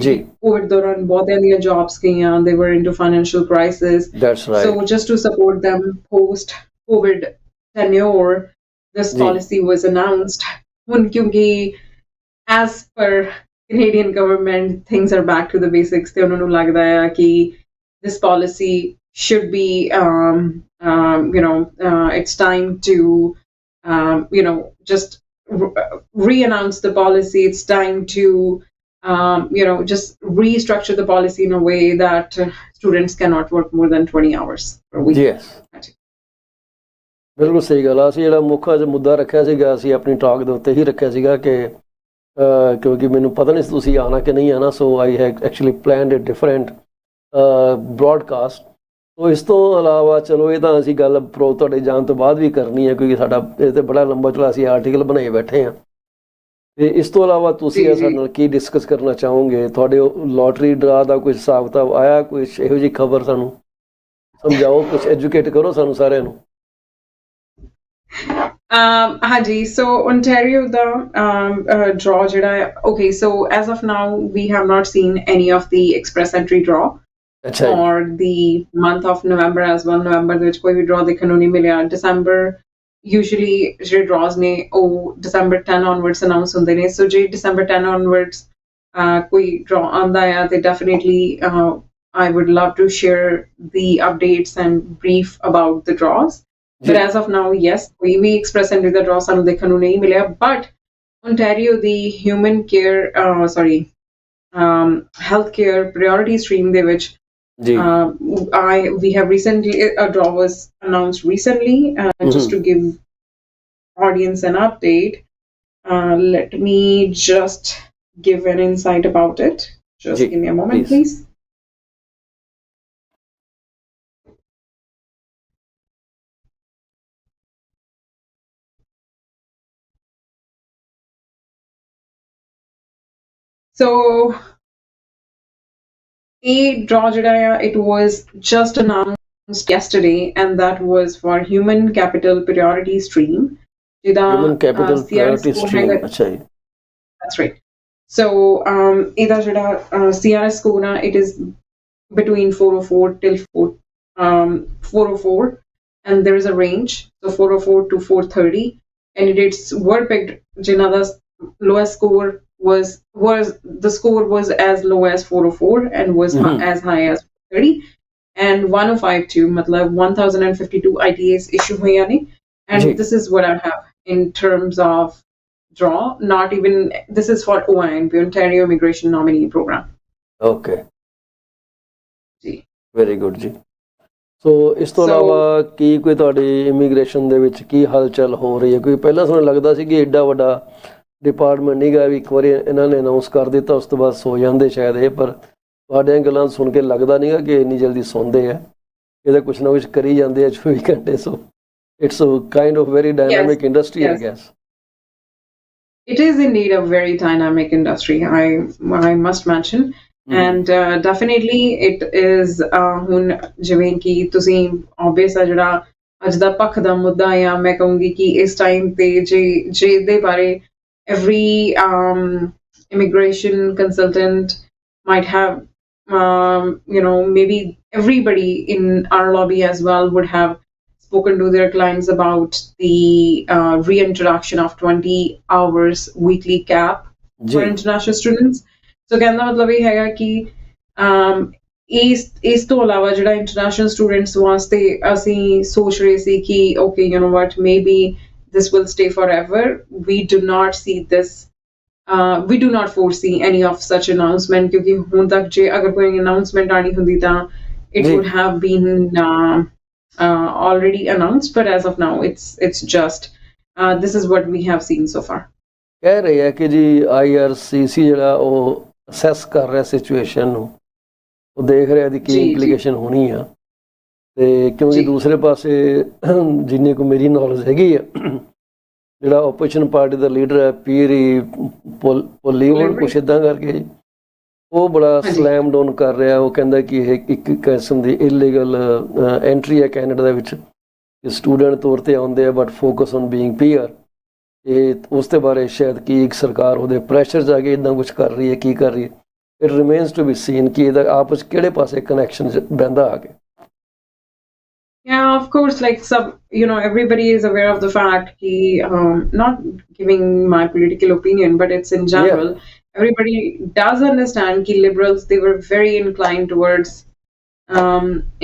Ji COVID दौरान बहुत ज़्यादा jobs गईयां, they were into financial crisis. That's right. So just to support them post COVID tenure, this policy was announced. ਹੁਣ ਕਿਉਂਕਿ as per Canadian government, things are back to the basics. ਤੇ ਉਹਨਾਂ ਨੂੰ ਲੱਗਦਾ ਹੈ ਕਿ this policy should be it's time to just re-announce the policy. It's time to just restructure the policy in a way that students cannot work more than 20 hours per week. Yes. ਬਿਲਕੁਲ ਸਹੀ ਗੱਲ ਆ। ਅਸੀਂ ਜਿਹੜਾ ਮੁੱਖ ਅੱਜ ਮੁੱਦਾ ਰੱਖਿਆ ਸੀਗਾ, ਅਸੀਂ ਆਪਣੀ ਟਾਕ ਦੇ ਉੱਤੇ ਹੀ ਰੱਖਿਆ ਸੀਗਾ ਕਿ ਕਿਉਂਕਿ ਮੈਨੂੰ ਪਤਾ ਨਹੀਂ ਸੀ ਤੁਸੀਂ ਆਉਣਾ ਕਿ ਨਹੀਂ ਆਉਣਾ, so I have actually planned a different broadcast. So ਇਸ ਤੋਂ ਇਲਾਵਾ ਚਲੋ ਇਹ ਤਾਂ ਅਸੀਂ ਗੱਲ ਤੁਹਾਡੇ ਜਾਣ ਤੋਂ ਬਾਅਦ ਵੀ ਕਰਨੀ ਹੈ, ਕਿਉਂਕਿ ਸਾਡਾ ਇਹ ਤੇ ਬੜਾ ਲੰਬਾ ਚੌੜਾ ਅਸੀਂ ਆਰਟੀਕਲ ਬਣਾਏ ਬੈਠੇ ਹਾਂ। ਤੇ ਇਸ ਤੋਂ ਇਲਾਵਾ ਤੁਸੀਂ ਸਾਡੇ ਨਾਲ ਕੀ ਡਿਸਕਸ ਕਰਨਾ ਚਾਹੋਗੇ? ਤੁਹਾਡੇ ਲੋਟਰੀ ਡਰਾ ਦਾ ਕੋਈ ਹਿਸਾਬ ਕਿਤਾਬ ਆਇਆ, ਕੋਈ ਇਹੋ ਜਿਹੀ ਖਬਰ ਸਾਨੂੰ ਸਮਝਾਓ, ਕੁਝ ਐਜੂਕੇਟ ਕਰੋ ਸਾਨੂੰ ਸਾਰਿਆਂ ਨੂੰ। Haji, so Ontario the draw jada, okay, so as of now we have not seen any of the express entry draw for the month of November as well. November de vich koi bhi draw dekhਣ ਨੂੰ ਨਹੀਂ ਮਿਲਿਆ। December usually ਜਿਹੜੇ draws ਨੇ ਉਹ December 10 onwards announce ਹੁੰਦੇ ਨੇ, so ਜੇ December 10 onwards ਕੋਈ draw ਆਉਂਦਾ ਹੈ ਤੇ definitely I would love to share the updates and brief about the draws. But as of now, yes, we express entry the draw ਸਾਨੂੰ ਦੇਖਣ ਨੂੰ ਨਹੀਂ ਮਿਲਿਆ, but Ontario the human care healthcare priority stream ਦੇ ਵਿੱਚ we have recently, a draw was announced recently, just to give audience an update. Let me just give an insight about it. Just give me a moment, please. So a draw it was just announced yesterday, and that was for human capital priority stream. Human ਜਿਹਦਾ capital CRS priority score stream, ਹੈਗਾ, ਅੱਛਾ ਜੀ। that's right. So ਇਹਦਾ ਜਿਹੜਾ CRS score ਆ, it is between 404 till 404, and there is a range, so 404 to 430. Candidates were picked ਜਿਨ੍ਹਾਂ ਦਾ lowest score was the score was as low as 404 and was as high as 430, and 1052 matlab 1052 ITAs issue hoya ne, and this is what I have in terms of draw. Not even this is for OIN, the Ontario Immigration Nominee Program. Okay, ਜੀ very good ਜੀ। ਸੋ ਇਸ ਤੋਂ ਇਲਾਵਾ ਕੀ ਕੋਈ ਤੁਹਾਡੀ immigration ਦੇ ਵਿੱਚ ਕੀ ਹਲਚਲ ਹੋ ਰਹੀ ਹੈ? ਕੋਈ ਪਹਿਲਾਂ ਸਾਨੂੰ ਲੱਗਦਾ ਸੀ ਕਿ ਐਡਾ ਵੱਡਾ ਡਿਪਾਰਟਮੈਂਟ ਨਹੀਂ ਗਾ, ਵੀ ਇੱਕ ਵਾਰੀ ਇਹਨਾਂ ਨੇ ਅਨਾਊਂਸ ਕਰ ਦਿੱਤਾ ਉਸ ਤੋਂ ਬਾਅਦ ਸੋ ਜਾਂਦੇ ਸ਼ਾਇਦ ਇਹ, ਪਰ ਤੁਹਾਡੀਆਂ ਗੱਲਾਂ ਸੁਣ ਕੇ ਲੱਗਦਾ ਨਹੀਂ ਗਾ ਕਿ ਇੰਨੀ ਜਲਦੀ ਸੌਂਦੇ ਆ, ਇਹਦਾ ਕੁਛ ਨਾ ਕੁਛ ਕਰੀ ਜਾਂਦੇ ਆ 24 ਘੰਟੇ। So it's kind of very dynamic industry, I guess. It is indeed a very dynamic industry, I must mention. And definitely it is ਹੁਣ ਜਿਵੇਂ ਕਿ ਤੁਸੀਂ obvious ਆ ਜਿਹੜਾ ਅੱਜ ਦਾ ਪੱਖ ਦਾ ਮੁੱਦਾ ਆ, ਮੈਂ ਕਹੂੰਗੀ ਕਿ ਇਸ ਟਾਈਮ ਤੇ ਜੇ ਦੇ ਬਾਰੇ every immigration consultant might have maybe everybody in our lobby as well would have spoken to their clients about the reintroduction of 20 hours weekly cap for international students. So कहना मतलब ये हैगा कि इस तो अलावा जिहड़ा international students वास्ते ਅਸੀਂ सोच रहे सी कि okay, you know what, maybe this will stay forever. We do not see this. We do not foresee any of such announcement, क्योंकि ਹੁਣ तक जे अगर कोई announcement आनी हुंदी तां it would have been already announced, but as of now it's just this is what we have seen so far. ਕਹਿ ਰਹੇ ਆ ਕਿ ਜੀ IRCC ਜਿਹੜਾ ਉਹ ਅਸੈਸ ਕਰ ਰਿਹਾ ਸਿਚੁਏਸ਼ਨ ਨੂੰ, ਉਹ ਦੇਖ ਰਿਹਾ ਦੀ ਕੀ ਇੰਪਲੀਕੇਸ਼ਨ ਹੋਣੀ ਆ, ਤੇ ਕਿਉਂਕਿ ਦੂਸਰੇ ਪਾਸੇ ਜਿੰਨੀ ਕੁ ਮੇਰੀ ਨੌਲੇਜ ਹੈਗੀ ਆ, ਜਿਹੜਾ ਓਪੋਜੀਸ਼ਨ ਪਾਰਟੀ ਦਾ ਲੀਡਰ ਹੈ ਪੀਰੀ ਪੋਲੀਵਰ ਕੁਛ ਇੱਦਾਂ ਕਰਕੇ, ਉਹ ਬੜਾ ਸਲੈਮ ਡਾਊਨ ਕਰ ਰਿਹਾ। ਉਹ ਕਹਿੰਦਾ ਕਿ ਇਹ ਇੱਕ ਕਿਸਮ ਦੀ ਇਲੀਗਲ ਐਂਟਰੀ ਹੈ ਕੈਨੇਡਾ ਦੇ ਵਿੱਚ, ਸਟੂਡੈਂਟ ਤੌਰ ਤੇ ਆਉਂਦੇ ਆ but focus on being PR. ਇਹ ਉਸ ਦੇ ਬਾਰੇ ਸ਼ਾਇਦ ਕਿ ਇੱਕ ਸਰਕਾਰ ਉਹਦੇ ਪ੍ਰੈਸ਼ਰ 'ਚ ਆ ਕੇ ਇੱਦਾਂ ਕੁਛ ਕਰ ਰਹੀ ਹੈ, ਕੀ ਕਰ ਰਹੀ ਹੈ, it remains to be seen ਕਿ ਇਹਦਾ ਆਪਸ ਕਿਹੜੇ ਪਾਸੇ ਕਨੈਕਸ਼ਨ ਬਹਿੰਦਾ ਆ ਕੇ। Yeah, of course, like everybody is aware of the fact not giving my political opinion, but it's in general. Yeah. Everybody does understand that liberals, they were very inclined towards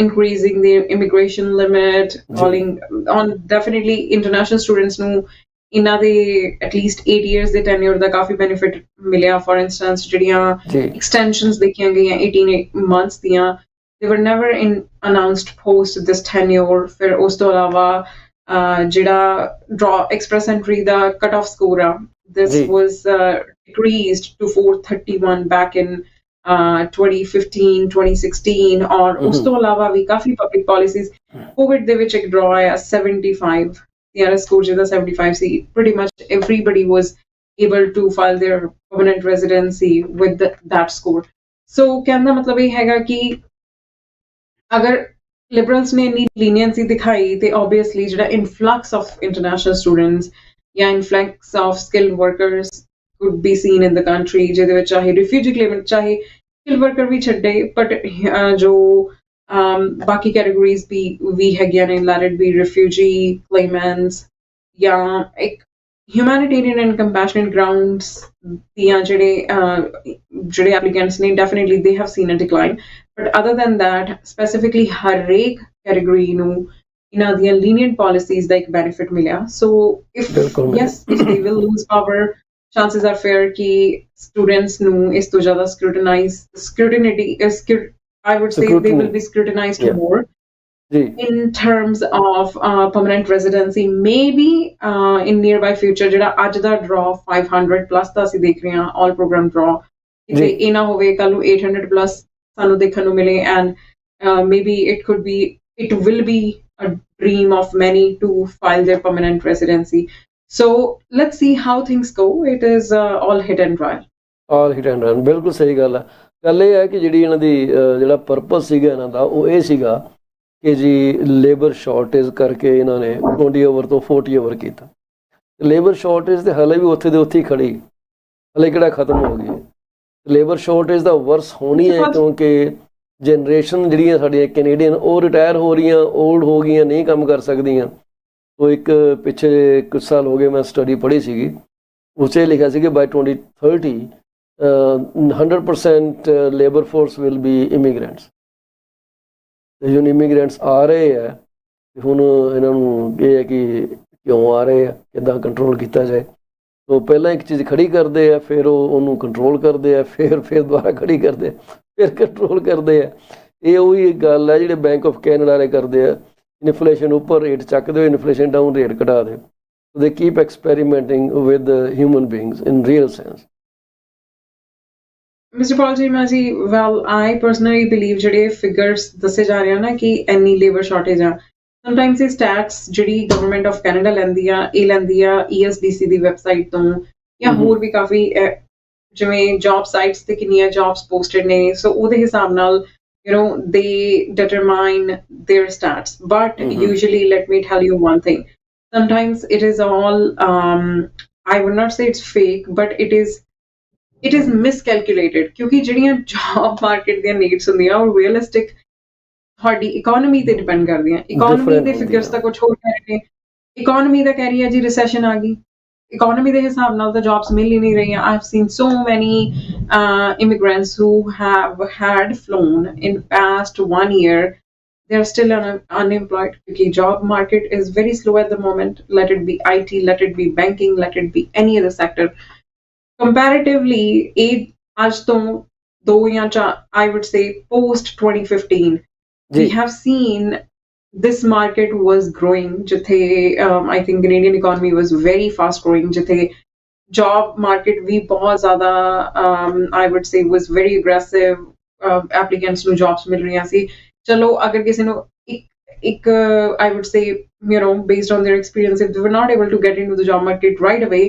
increasing the immigration limit, calling on definitely international students nu ਇਹਨਾਂ ਦੇ at least 8 years ਦੇ tenure ਦਾ ਕਾਫੀ benefit ਮਿਲਿਆ। For instance, ਜਿਹੜੀਆਂ extensions ਦੇਖੀਆਂ ਗਈਆਂ 18 months ਦੀਆਂ, they were never announced post this tenure. ਫਿਰ ਉਸ ਤੋਂ ਇਲਾਵਾ ਜਿਹੜਾ draw express entry ਦਾ cut off score ਆ, this was decreased to 431 back in 2015 2016, ਔਰ ਉਸ ਤੋਂ ਇਲਾਵਾ ਵੀ ਕਾਫੀ public policies। COVID ਦੇ ਵਿੱਚ ਇੱਕ draw ਆਇਆ 75, CRS score ਜਿਹਦਾ 75 ਸੀ, pretty much everybody was able to file their permanent residency with that score. So ਕਹਿਣ ਦਾ ਮਤਲਬ ਇਹ ਹੈਗਾ ਕਿ ਅਗਰ liberals ਨੇ ਇੰਨੀ leniency ਦਿਖਾਈ ਤੇ obviously ਜਿਹੜਾ influx of international students ਜਾਂ influx of skilled workers could be seen in the country, ਜਿਹਦੇ ਵਿੱਚ ਚਾਹੇ refugee claimant, ਚਾਹੇ skilled worker ਵੀ ਛੱਡੇ, but ਜੋ ਬਾਕੀ categories ਵੀ ਹੈਗੀਆਂ ਨੇ, let it be refugee claimants ਜਾਂ ਇੱਕ humanitarian and compassionate grounds ਦੀਆਂ ਜਿਹੜੇ applicants ਨੇ, definitely they have seen a decline. But other than that, specifically ਹਰੇਕ category ਨੂੰ ਇਹਨਾਂ ਦੀਆਂ lenient policies ਦਾ ਇੱਕ benefit ਮਿਲਿਆ. So if they will lose power, chances are fair ਕਿ students ਨੂੰ ਇਸ ਤੋਂ ਜ਼ਿਆਦਾ I would say they will be scrutinized more in terms of permanent residency. Maybe in nearby future, ਜਿਹੜਾ ਅੱਜ ਦਾ draw 500 plus ਦਾ ਅਸੀਂ ਦੇਖ ਰਹੇ ਹਾਂ all program draw, ਕਿਤੇ ਇਹ ਨਾ ਹੋਵੇ ਕੱਲ ਨੂੰ 800 plus ਸਾਨੂੰ ਦੇਖਣ ਨੂੰ ਮਿਲੇ, and maybe it will be a dream of many to file their permanent residency. So let's see how things go. It is all hit and run. All hit and run, ਬਿਲਕੁਲ ਸਹੀ ਗੱਲ ਹੈ। ਗੱਲ ਇਹ ਹੈ ਕਿ ਜਿਹੜੀ ਇਹਨਾਂ ਦੀ ਜਿਹੜਾ ਪਰਪਸ ਸੀਗਾ ਇਹਨਾਂ ਦਾ, ਉਹ ਇਹ ਸੀਗਾ ਕਿ ਜੀ ਲੇਬਰ ਸ਼ਾਰਟੇਜ ਕਰਕੇ ਇਹਨਾਂ ਨੇ 20 ਓਵਰ ਤੋਂ 40 ਓਵਰ ਕੀਤਾ। ਲੇਬਰ ਸ਼ਾਰਟੇਜ ਤੇ ਹਲੇ ਵੀ ਉੱਥੇ ਦੇ ਉੱਥੇ ਹੀ ਖੜੀ, ਹਲੇ ਕਿਹੜਾ ਖਤਮ ਹੋ ਗਈ। ਲੇਬਰ ਸ਼ਾਰਟੇਜ ਦਾ ਵਰਸ ਹੋਣੀ ਹੈ ਕਿਉਂਕਿ ਜਨਰੇਸ਼ਨ ਜਿਹੜੀਆਂ ਸਾਡੀਆਂ ਕੈਨੇਡੀਅਨ ਉਹ ਰਿਟਾਇਰ ਹੋ ਰਹੀਆਂ, ਓਲਡ ਹੋ ਗਈਆਂ, ਨਹੀਂ ਕੰਮ ਕਰ ਸਕਦੀਆਂ। ਉਹ ਇੱਕ ਪਿੱਛੇ ਕੁਝ ਸਾਲ ਹੋ ਗਏ ਮੈਂ ਸਟੱਡੀ ਪੜ੍ਹੀ ਸੀਗੀ, ਉਸ 'ਚ ਲਿਖਿਆ ਸੀ ਕਿ ਬਾਈ 2030 100% labour force will be immigrants. ਤੇ ਹੁਣ ਇਮੀਗ੍ਰੈਂਟਸ ਆ ਰਹੇ ਹੈ, ਹੁਣ ਇਹਨਾਂ ਨੂੰ ਇਹ ਹੈ ਕਿ ਕਿਉਂ ਆ ਰਹੇ ਆ, ਕਿੱਦਾਂ ਕੰਟਰੋਲ ਕੀਤਾ ਜਾਏ। ਉਹ ਪਹਿਲਾਂ ਇੱਕ ਚੀਜ਼ ਖੜੀ ਕਰਦੇ ਆ, ਫਿਰ ਉਹਨੂੰ ਕੰਟਰੋਲ ਕਰਦੇ ਆ, ਫਿਰ ਦੁਬਾਰਾ ਖੜੀ ਕਰਦੇ ਆ, ਫਿਰ ਕੰਟਰੋਲ ਕਰਦੇ ਆ। ਇਹ ਉਹੀ ਗੱਲ ਹੈ ਜਿਹੜੇ ਬੈਂਕ ਆਫ ਕੈਨੇਡਾ ਵਾਲੇ ਕਰਦੇ ਆ, ਇਨਫਲੇਸ਼ਨ ਉੱਪਰ ਰੇਟ ਚੱਕ ਦਿਓ, ਇਨਫਲੇਸ਼ਨ ਡਾਊਨ ਰੇਟ ਘਟਾ ਦਿਓ। They keep experimenting with human beings in real sense. Mr. Paul ji, well, I personally believe ਜਿਹੜੇ figures ਦੱਸੇ ਜਾ ਰਹੇ ਆ ਨਾ ਕਿ ਇੰਨੀ ਲੇਬਰ ਸ਼ਾਰਟੇਜ ਆ, ਸਮਟਾਈਮਸ ਇਹ ਸਟੈਟਸ ਜਿਹੜੀ ਗਵਰਨਮੈਂਟ ਆਫ ਕੈਨੇਡਾ ਲੈਂਦੀ ਆ, ਇਹ ਲੈਂਦੀ ਆ ESDC ਦੀ ਵੈਬਸਾਈਟ ਤੋਂ, ਜਾਂ ਹੋਰ ਵੀ ਕਾਫੀ ਜਿਵੇਂ ਜੌਬ ਸਾਈਟਸ ਤੇ ਕਿੰਨੀਆਂ ਜੌਬਸ ਪੋਸਟਡ ਨੇ, ਸੋ ਉਹਦੇ ਹਿਸਾਬ ਨਾਲ they determine their stats. But usually, let me tell you one thing, sometimes it is all I would not say it's fake, but it is miscalculated, ਕਿਉਂਕਿ ਜਿਹੜੀਆਂ ਜੌਬ ਮਾਰਕੀਟ ਦੀਆਂ needs ਹੁੰਦੀਆਂ ਉਹ realistic ਤੁਹਾਡੀ ਇਕੋਨਮੀ ਤੇ depend ਕਰਦੀਆਂ। Economy ਦੇ figures ਤਾਂ ਕੁਝ ਹੋਰ ਕਹਿ ਰਹੇ ਨੇ, ਇਕੋਨਮੀ ਦਾ ਕਹਿ ਰਹੀ ਹੈ ਜੀ ਰਿਸੈਸ਼ਨ ਆ ਗਈ, ਇਕੋਨਮੀ ਦੇ ਹਿਸਾਬ ਨਾਲ ਤਾਂ ਜੌਬਸ ਮਿਲ ਹੀ ਨਹੀਂ ਰਹੀਆਂ। I've seen so many immigrants who have had flown in past 1 year, they are still unemployed because job market is very slow at the moment. Let it be IT, let it be banking, let it be any other sector. Comparatively, आज तो 2 या 4, I would say post 2015, we have seen this market was growing. Jithe I think Canadian economy was very fast growing. Jithe job market भी बहुत ज़्यादा I would say was very aggressive. Applicants ਨੂੰ jobs ਮਿਲ ਰਹੀਆਂ ਸੀ। चलो अगर किसी ਨੂੰ ਇੱਕ I would say based on their experience, if they were not able to get into the job market right away,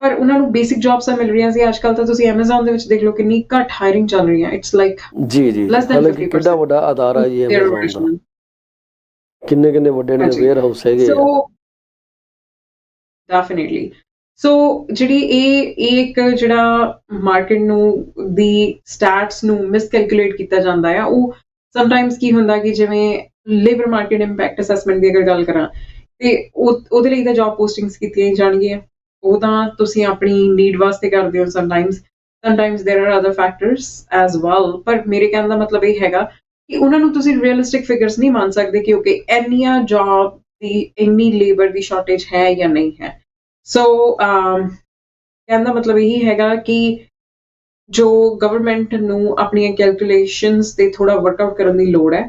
ਪਰ ਉਹਨਾਂ ਨੂੰ ਬੇਸਿਕ ਜੌਬਸ ਮਿਲ ਰਹੀਆਂ ਸੀ। ਅੱਜ ਕੱਲ੍ਹ ਤਾਂ ਤੁਸੀਂ Amazon ਦੇ ਵਿੱਚ ਦੇਖ ਲਓ ਕਿੰਨੀ ਘੱਟ ਹਾਇਰਿੰਗ ਚੱਲ ਰਹੀ ਹੈ। ਇਟਸ ਲਾਈਕ ਜੀ less than 50%। ਕਿੰਨਾ ਵੱਡਾ ਅਦਾਰਾ ਜੀ Amazon ਦਾ, ਕਿੰਨੇ ਵੱਡੇ ਨੇ ਵੇਅਰ ਹਾਊਸ ਹੈਗੇ ਆ। ਡੈਫੀਨਿਟਲੀ। ਸੋ ਜਿਹੜੀ ਇਹ ਇੱਕ ਜਿਹੜਾ ਮਾਰਕੀਟ ਨੂੰ ਦੀ ਸਟੈਟਸ ਨੂੰ ਮਿਸਕੈਲਕੂਲੇਟ ਕੀਤਾ ਜਾਂਦਾ ਆ, ਉਹ ਸਮਟਾਈਮਸ ਕੀ ਹੁੰਦਾ ਕਿ ਜਿਵੇਂ ਲੇਬਰ ਮਾਰਕੀਟ ਇੰਪੈਕਟ ਅਸੈਸਮੈਂਟ ਦੀ ਅਗਰ ਗੱਲ ਕਰਾਂ ਤੇ ਉਹਦੇ ਲਈ ਤਾਂ ਜੌਬ ਪੋਸਟਿੰਗਸ ਕੀਤੀਆਂ ਜਾਣਗੀਆਂ, ਉਹ ਤਾਂ ਤੁਸੀਂ ਆਪਣੀ ਨੀਡ ਵਾਸਤੇ ਕਰਦੇ ਹੋ। Sometimes there are other factors as well. ਪਰ ਮੇਰੇ ਕਹਿਣ ਦਾ ਮਤਲਬ ਇਹ ਹੈਗਾ ਕਿ ਉਹਨਾਂ ਨੂੰ ਤੁਸੀਂ ਰੀਅਲਿਸਟਿਕ ਫਿਗਰਸ ਨਹੀਂ ਮੰਨ ਸਕਦੇ ਕਿਉਂਕਿ ਇੰਨੀਆਂ ਜੌਬ ਦੀ ਇੰਨੀ ਲੇਬਰ ਦੀ ਸ਼ਾਰਟੇਜ ਹੈ ਜਾਂ ਨਹੀਂ ਹੈ। ਸੋ ਕਹਿਣ ਦਾ ਮਤਲਬ ਇਹੀ ਹੈਗਾ ਕਿ ਜੋ ਗਵਰਨਮੈਂਟ ਨੂੰ ਆਪਣੀਆਂ ਕੈਲਕੂਲੇਸ਼ਨਸ ਤੇ ਥੋੜਾ ਵਰਕਆਊਟ ਕਰਨ ਦੀ ਲੋੜ ਹੈ।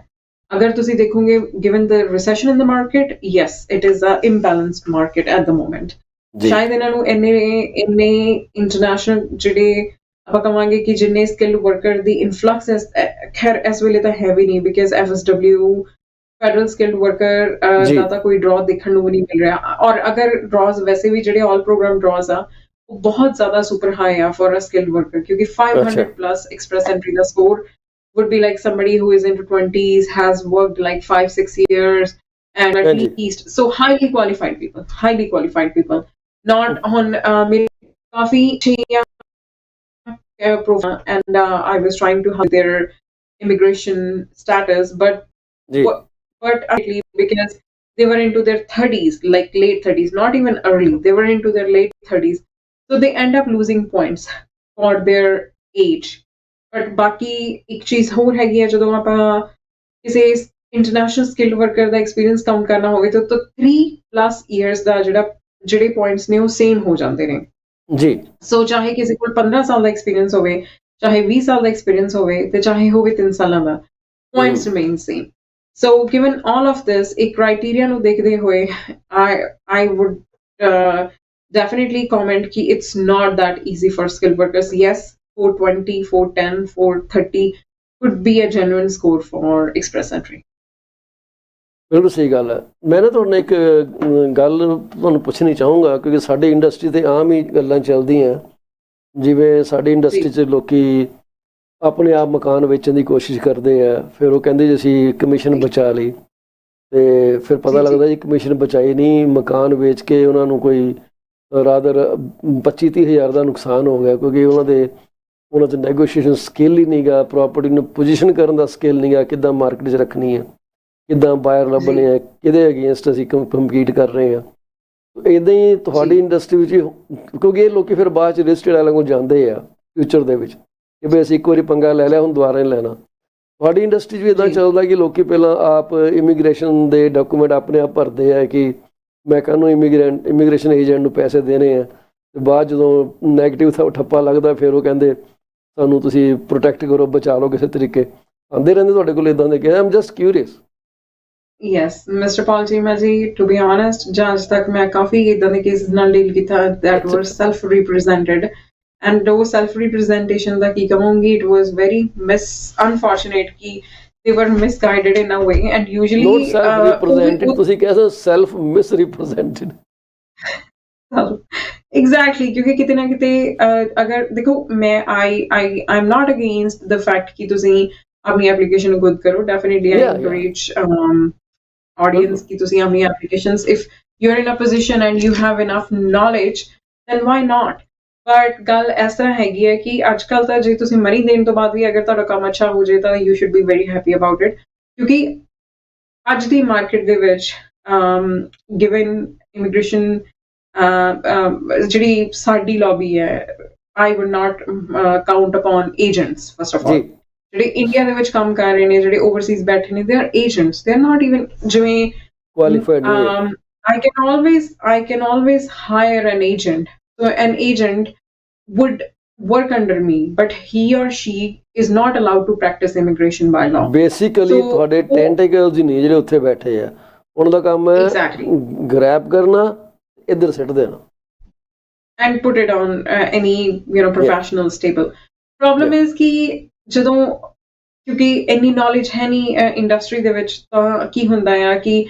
ਅਗਰ ਤੁਸੀਂ ਦੇਖੋਗੇ given the recession in the market, yes, it is a imbalanced market at the moment. ਸ਼ਾਇਦ ਇਹਨਾਂ ਨੂੰ ਇੰਨੇ ਇੰਟਰਨੈਸ਼ਨਲ ਜਿਹੜੇ ਆਪਾਂ ਕਹਾਂਗੇ ਕਿ ਜਿੰਨੇ ਸਕਿੱਲਡ ਵਰਕਰ ਦੀ ਇਨਫਲਕਸ ਖੈਰ ਇਸ ਵੇਲੇ ਤਾਂ ਹੈ ਵੀ ਨਹੀਂ, because FSW federal skilled worker ਦਾ ਤਾਂ ਕੋਈ ਡਰਾ ਦੇਖਣ ਨੂੰ ਵੀ ਨਹੀਂ ਮਿਲ ਰਿਹਾ। ਔਰ ਅਗਰ ਡਰਾਜ਼ ਵੈਸੇ ਵੀ ਜਿਹੜੇ ਆਲ ਪ੍ਰੋਗਰਾਮ ਡਰਾਜ਼ ਆ ਉਹ ਬਹੁਤ ਜ਼ਿਆਦਾ ਸੁਪਰ ਹਾਈ ਆ ਫॉर ਅ ਸਕਿੱਲਡ ਵਰਕਰ, ਕਿਉਂਕਿ 500 plus express entry the score would be like somebody who is into 20s, has worked like 5-6 years, and at least so highly qualified people. Not on coffee and I was trying to help their immigration status, but because they were into their 30s, like late 30s, not even early, they were into their late 30s, so they end up losing points for their age. But बाकी एक चीज ਹੋਰ ਹੈਗੀ ਹੈ, ਜਦੋਂ ਆਪਾਂ ਕਿਸੇ international skilled worker ਦਾ experience count ਕਰਨਾ ਹੋਵੇ ਤਾਂ 3+ years ਦਾ ਜਿਹੜੇ ਪੁਆਇੰਟਸ ਨੇ ਉਹ ਸੇਮ ਹੋ ਜਾਂਦੇ ਨੇ ਜੀ। ਸੋ ਚਾਹੇ ਕਿਸੇ ਕੋਲ 15 ਸਾਲ ਦਾ ਐਕਸਪੀਰੀਅੰਸ ਹੋਵੇ, ਚਾਹੇ 20 ਸਾਲ ਦਾ ਐਕਸਪੀਰੀਅੰਸ ਹੋਵੇ, ਤੇ ਚਾਹੇ ਹੋਵੇ 3 ਸਾਲਾਂ ਦਾ, points remain same. So given all of this, ਇੱਕ ਕ੍ਰਾਈਟੇਰੀਆ ਨੂੰ ਦੇਖਦੇ ਹੋਏ I would definitely comment ਕਿ it's not that easy for skilled workers. Yes, 420, 410, 430 could be a genuine score for express entry. ਬਿਲਕੁਲ ਸਹੀ ਗੱਲ ਹੈ। ਮੈਂ ਨਾ ਤੁਹਾਡੇ ਨਾਲ ਇੱਕ ਗੱਲ ਤੁਹਾਨੂੰ ਪੁੱਛਣੀ ਚਾਹੂੰਗਾ, ਕਿਉਂਕਿ ਸਾਡੀ ਇੰਡਸਟਰੀ 'ਤੇ ਆਮ ਹੀ ਗੱਲਾਂ ਚੱਲਦੀਆਂ, ਜਿਵੇਂ ਸਾਡੀ ਇੰਡਸਟਰੀ 'ਚ ਲੋਕੀ ਆਪਣੇ ਆਪ ਮਕਾਨ ਵੇਚਣ ਦੀ ਕੋਸ਼ਿਸ਼ ਕਰਦੇ ਆ, ਫਿਰ ਉਹ ਕਹਿੰਦੇ ਜੀ ਅਸੀਂ ਕਮਿਸ਼ਨ ਬਚਾ ਲਈ, ਤੇ ਫਿਰ ਪਤਾ ਲੱਗਦਾ ਜੀ ਕਮਿਸ਼ਨ ਬਚਾਈ ਨਹੀਂ, ਮਕਾਨ ਵੇਚ ਕੇ ਉਹਨਾਂ ਨੂੰ ਕੋਈ ਰਾਦਰ 25-30 ਹਜ਼ਾਰ ਦਾ ਨੁਕਸਾਨ ਹੋ ਗਿਆ, ਕਿਉਂਕਿ ਉਹਨਾਂ 'ਚ ਨੈਗੋਸ਼ੀਏਸ਼ਨ ਸਕਿੱਲ ਹੀ ਨਹੀਂ ਗਾ, ਪ੍ਰਾਪਰਟੀ ਨੂੰ ਪੋਜੀਸ਼ਨ ਕਰਨ ਦਾ ਸਕਿੱਲ ਨਹੀਂ ਗਾ, ਕਿੱਦਾਂ ਮਾਰਕੀਟ 'ਚ ਰੱਖਣੀ ਹੈ, ਕਿੱਦਾਂ ਬਾਇਰ ਲੱਭਣੇ ਆ, ਕਿਹਦੇ ਅਗੇਂਸਟ ਅਸੀਂ ਕੰਪੀਟ ਕਰ ਰਹੇ ਹਾਂ। ਇੱਦਾਂ ਹੀ ਤੁਹਾਡੀ ਇੰਡਸਟਰੀ ਵਿੱਚ, ਕਿਉਂਕਿ ਇਹ ਲੋਕੀ ਫਿਰ ਬਾਅਦ 'ਚ ਰੀਅਲ ਏਸਟੇਟ ਵਾਲਿਆਂ ਕੋਲ ਜਾਂਦੇ ਆ ਫਿਊਚਰ ਦੇ ਵਿੱਚ ਕਿ ਵੀ ਅਸੀਂ ਇੱਕ ਵਾਰੀ ਪੰਗਾ ਲੈ ਲਿਆ, ਹੁਣ ਦੁਬਾਰਾ ਨਹੀਂ ਲੈਣਾ। ਤੁਹਾਡੀ ਇੰਡਸਟਰੀ 'ਚ ਵੀ ਇੱਦਾਂ ਚੱਲਦਾ ਕਿ ਲੋਕੀ ਪਹਿਲਾਂ ਆਪ ਇਮੀਗ੍ਰੇਸ਼ਨ ਦੇ ਡਾਕੂਮੈਂਟ ਆਪਣੇ ਆਪ ਭਰਦੇ ਆ ਕਿ ਮੈਂ ਕਾਹਨੂੰ ਇਮੀਗ੍ਰੇਸ਼ਨ ਏਜੰਟ ਨੂੰ ਪੈਸੇ ਦੇਣੇ ਆ, ਤੇ ਬਾਅਦ ਜਦੋਂ ਨੈਗੇਟਿਵ ਠੱਪਾ ਲੱਗਦਾ ਫਿਰ ਉਹ ਕਹਿੰਦੇ ਸਾਨੂੰ ਤੁਸੀਂ ਪ੍ਰੋਟੈਕਟ ਕਰੋ, ਬਚਾ ਲਓ ਕਿਸੇ ਤਰੀਕੇ। ਆਉਂਦੇ ਰਹਿੰਦੇ ਤੁਹਾਡੇ ਕੋਲ ਇੱਦਾਂ ਦੇ ਕਿ I am just curious. Yes, Mr. Paul Chima ji, to be honest, judge tak main kafi idan de cases ਨਾਲ deal ਕੀਤਾ that were self represented, and वो self representation da ki kahungi, it was very unfortunate ki they were misguided in a way, and usually not self represented, ਤੁਸੀਂ ਕਹਿ ਸਕਦੇ self misrepresented। exactly, क्योंकि किते ना किते अगर देखो मैं I'm not against the fact कि ਤੁਸੀਂ अपनी application खुद करो, definitely I encourage audience ki tusi apni applications, if you're in a position and you have enough knowledge, then why not? But ਗੱਲ ਇਸ ਤਰ੍ਹਾਂ ਹੈਗੀ ਹੈ ਕਿ ਅੱਜ ਕੱਲ੍ਹ ਤਾਂ ਜੇ ਤੁਸੀਂ ਮਨੀ ਦੇਣ ਤੋਂ ਬਾਅਦ ਵੀ ਅਗਰ ਤੁਹਾਡਾ ਕੰਮ ਅੱਛਾ ਹੋ ਜਾਏ ਤਾਂ you should be very happy about it, ਕਿਉਂਕਿ ਅੱਜ ਦੀ ਮਾਰਕੀਟ ਦੇ ਵਿੱਚ given immigration ਜਿਹੜੀ ਸਾਡੀ ਲੌਬੀ ਹੈ, I would not count upon agents first of all। ਜਿਹੜੇ ਇੰਡੀਆ ਦੇ ਵਿੱਚ ਕੰਮ ਕਰ ਰਹੇ ਨੇ, ਜਿਹੜੇ ਓਵਰਸੀਜ਼ ਬੈਠੇ ਨੇ, they are agents, they are not even ਜਿਵੇਂ qualified। I can always hire an agent, so an agent would work under me, but he or she is not allowed to practice immigration by law। Basically ਤੁਹਾਡੇ ਟੈਂਟੇਕਲਸ ਹੀ ਨਹੀਂ ਜਿਹੜੇ ਉੱਥੇ ਬੈਠੇ ਆ, ਉਹਨਾਂ ਦਾ ਕੰਮ ਹੈ ਗ੍ਰੈਬ ਕਰਨਾ, ਇੱਧਰ ਸਿੱਟ ਦੇਣਾ and put it on any professional stable। Problem is ਕਿ ਜਦੋਂ ਕਿਉਂਕਿ ਇੰਨੀ ਨੌਲੇਜ ਹੈ ਨਹੀਂ ਇੰਡਸਟਰੀ ਦੇ ਵਿੱਚ, ਤਾਂ ਕੀ ਹੁੰਦਾ ਆ ਕਿ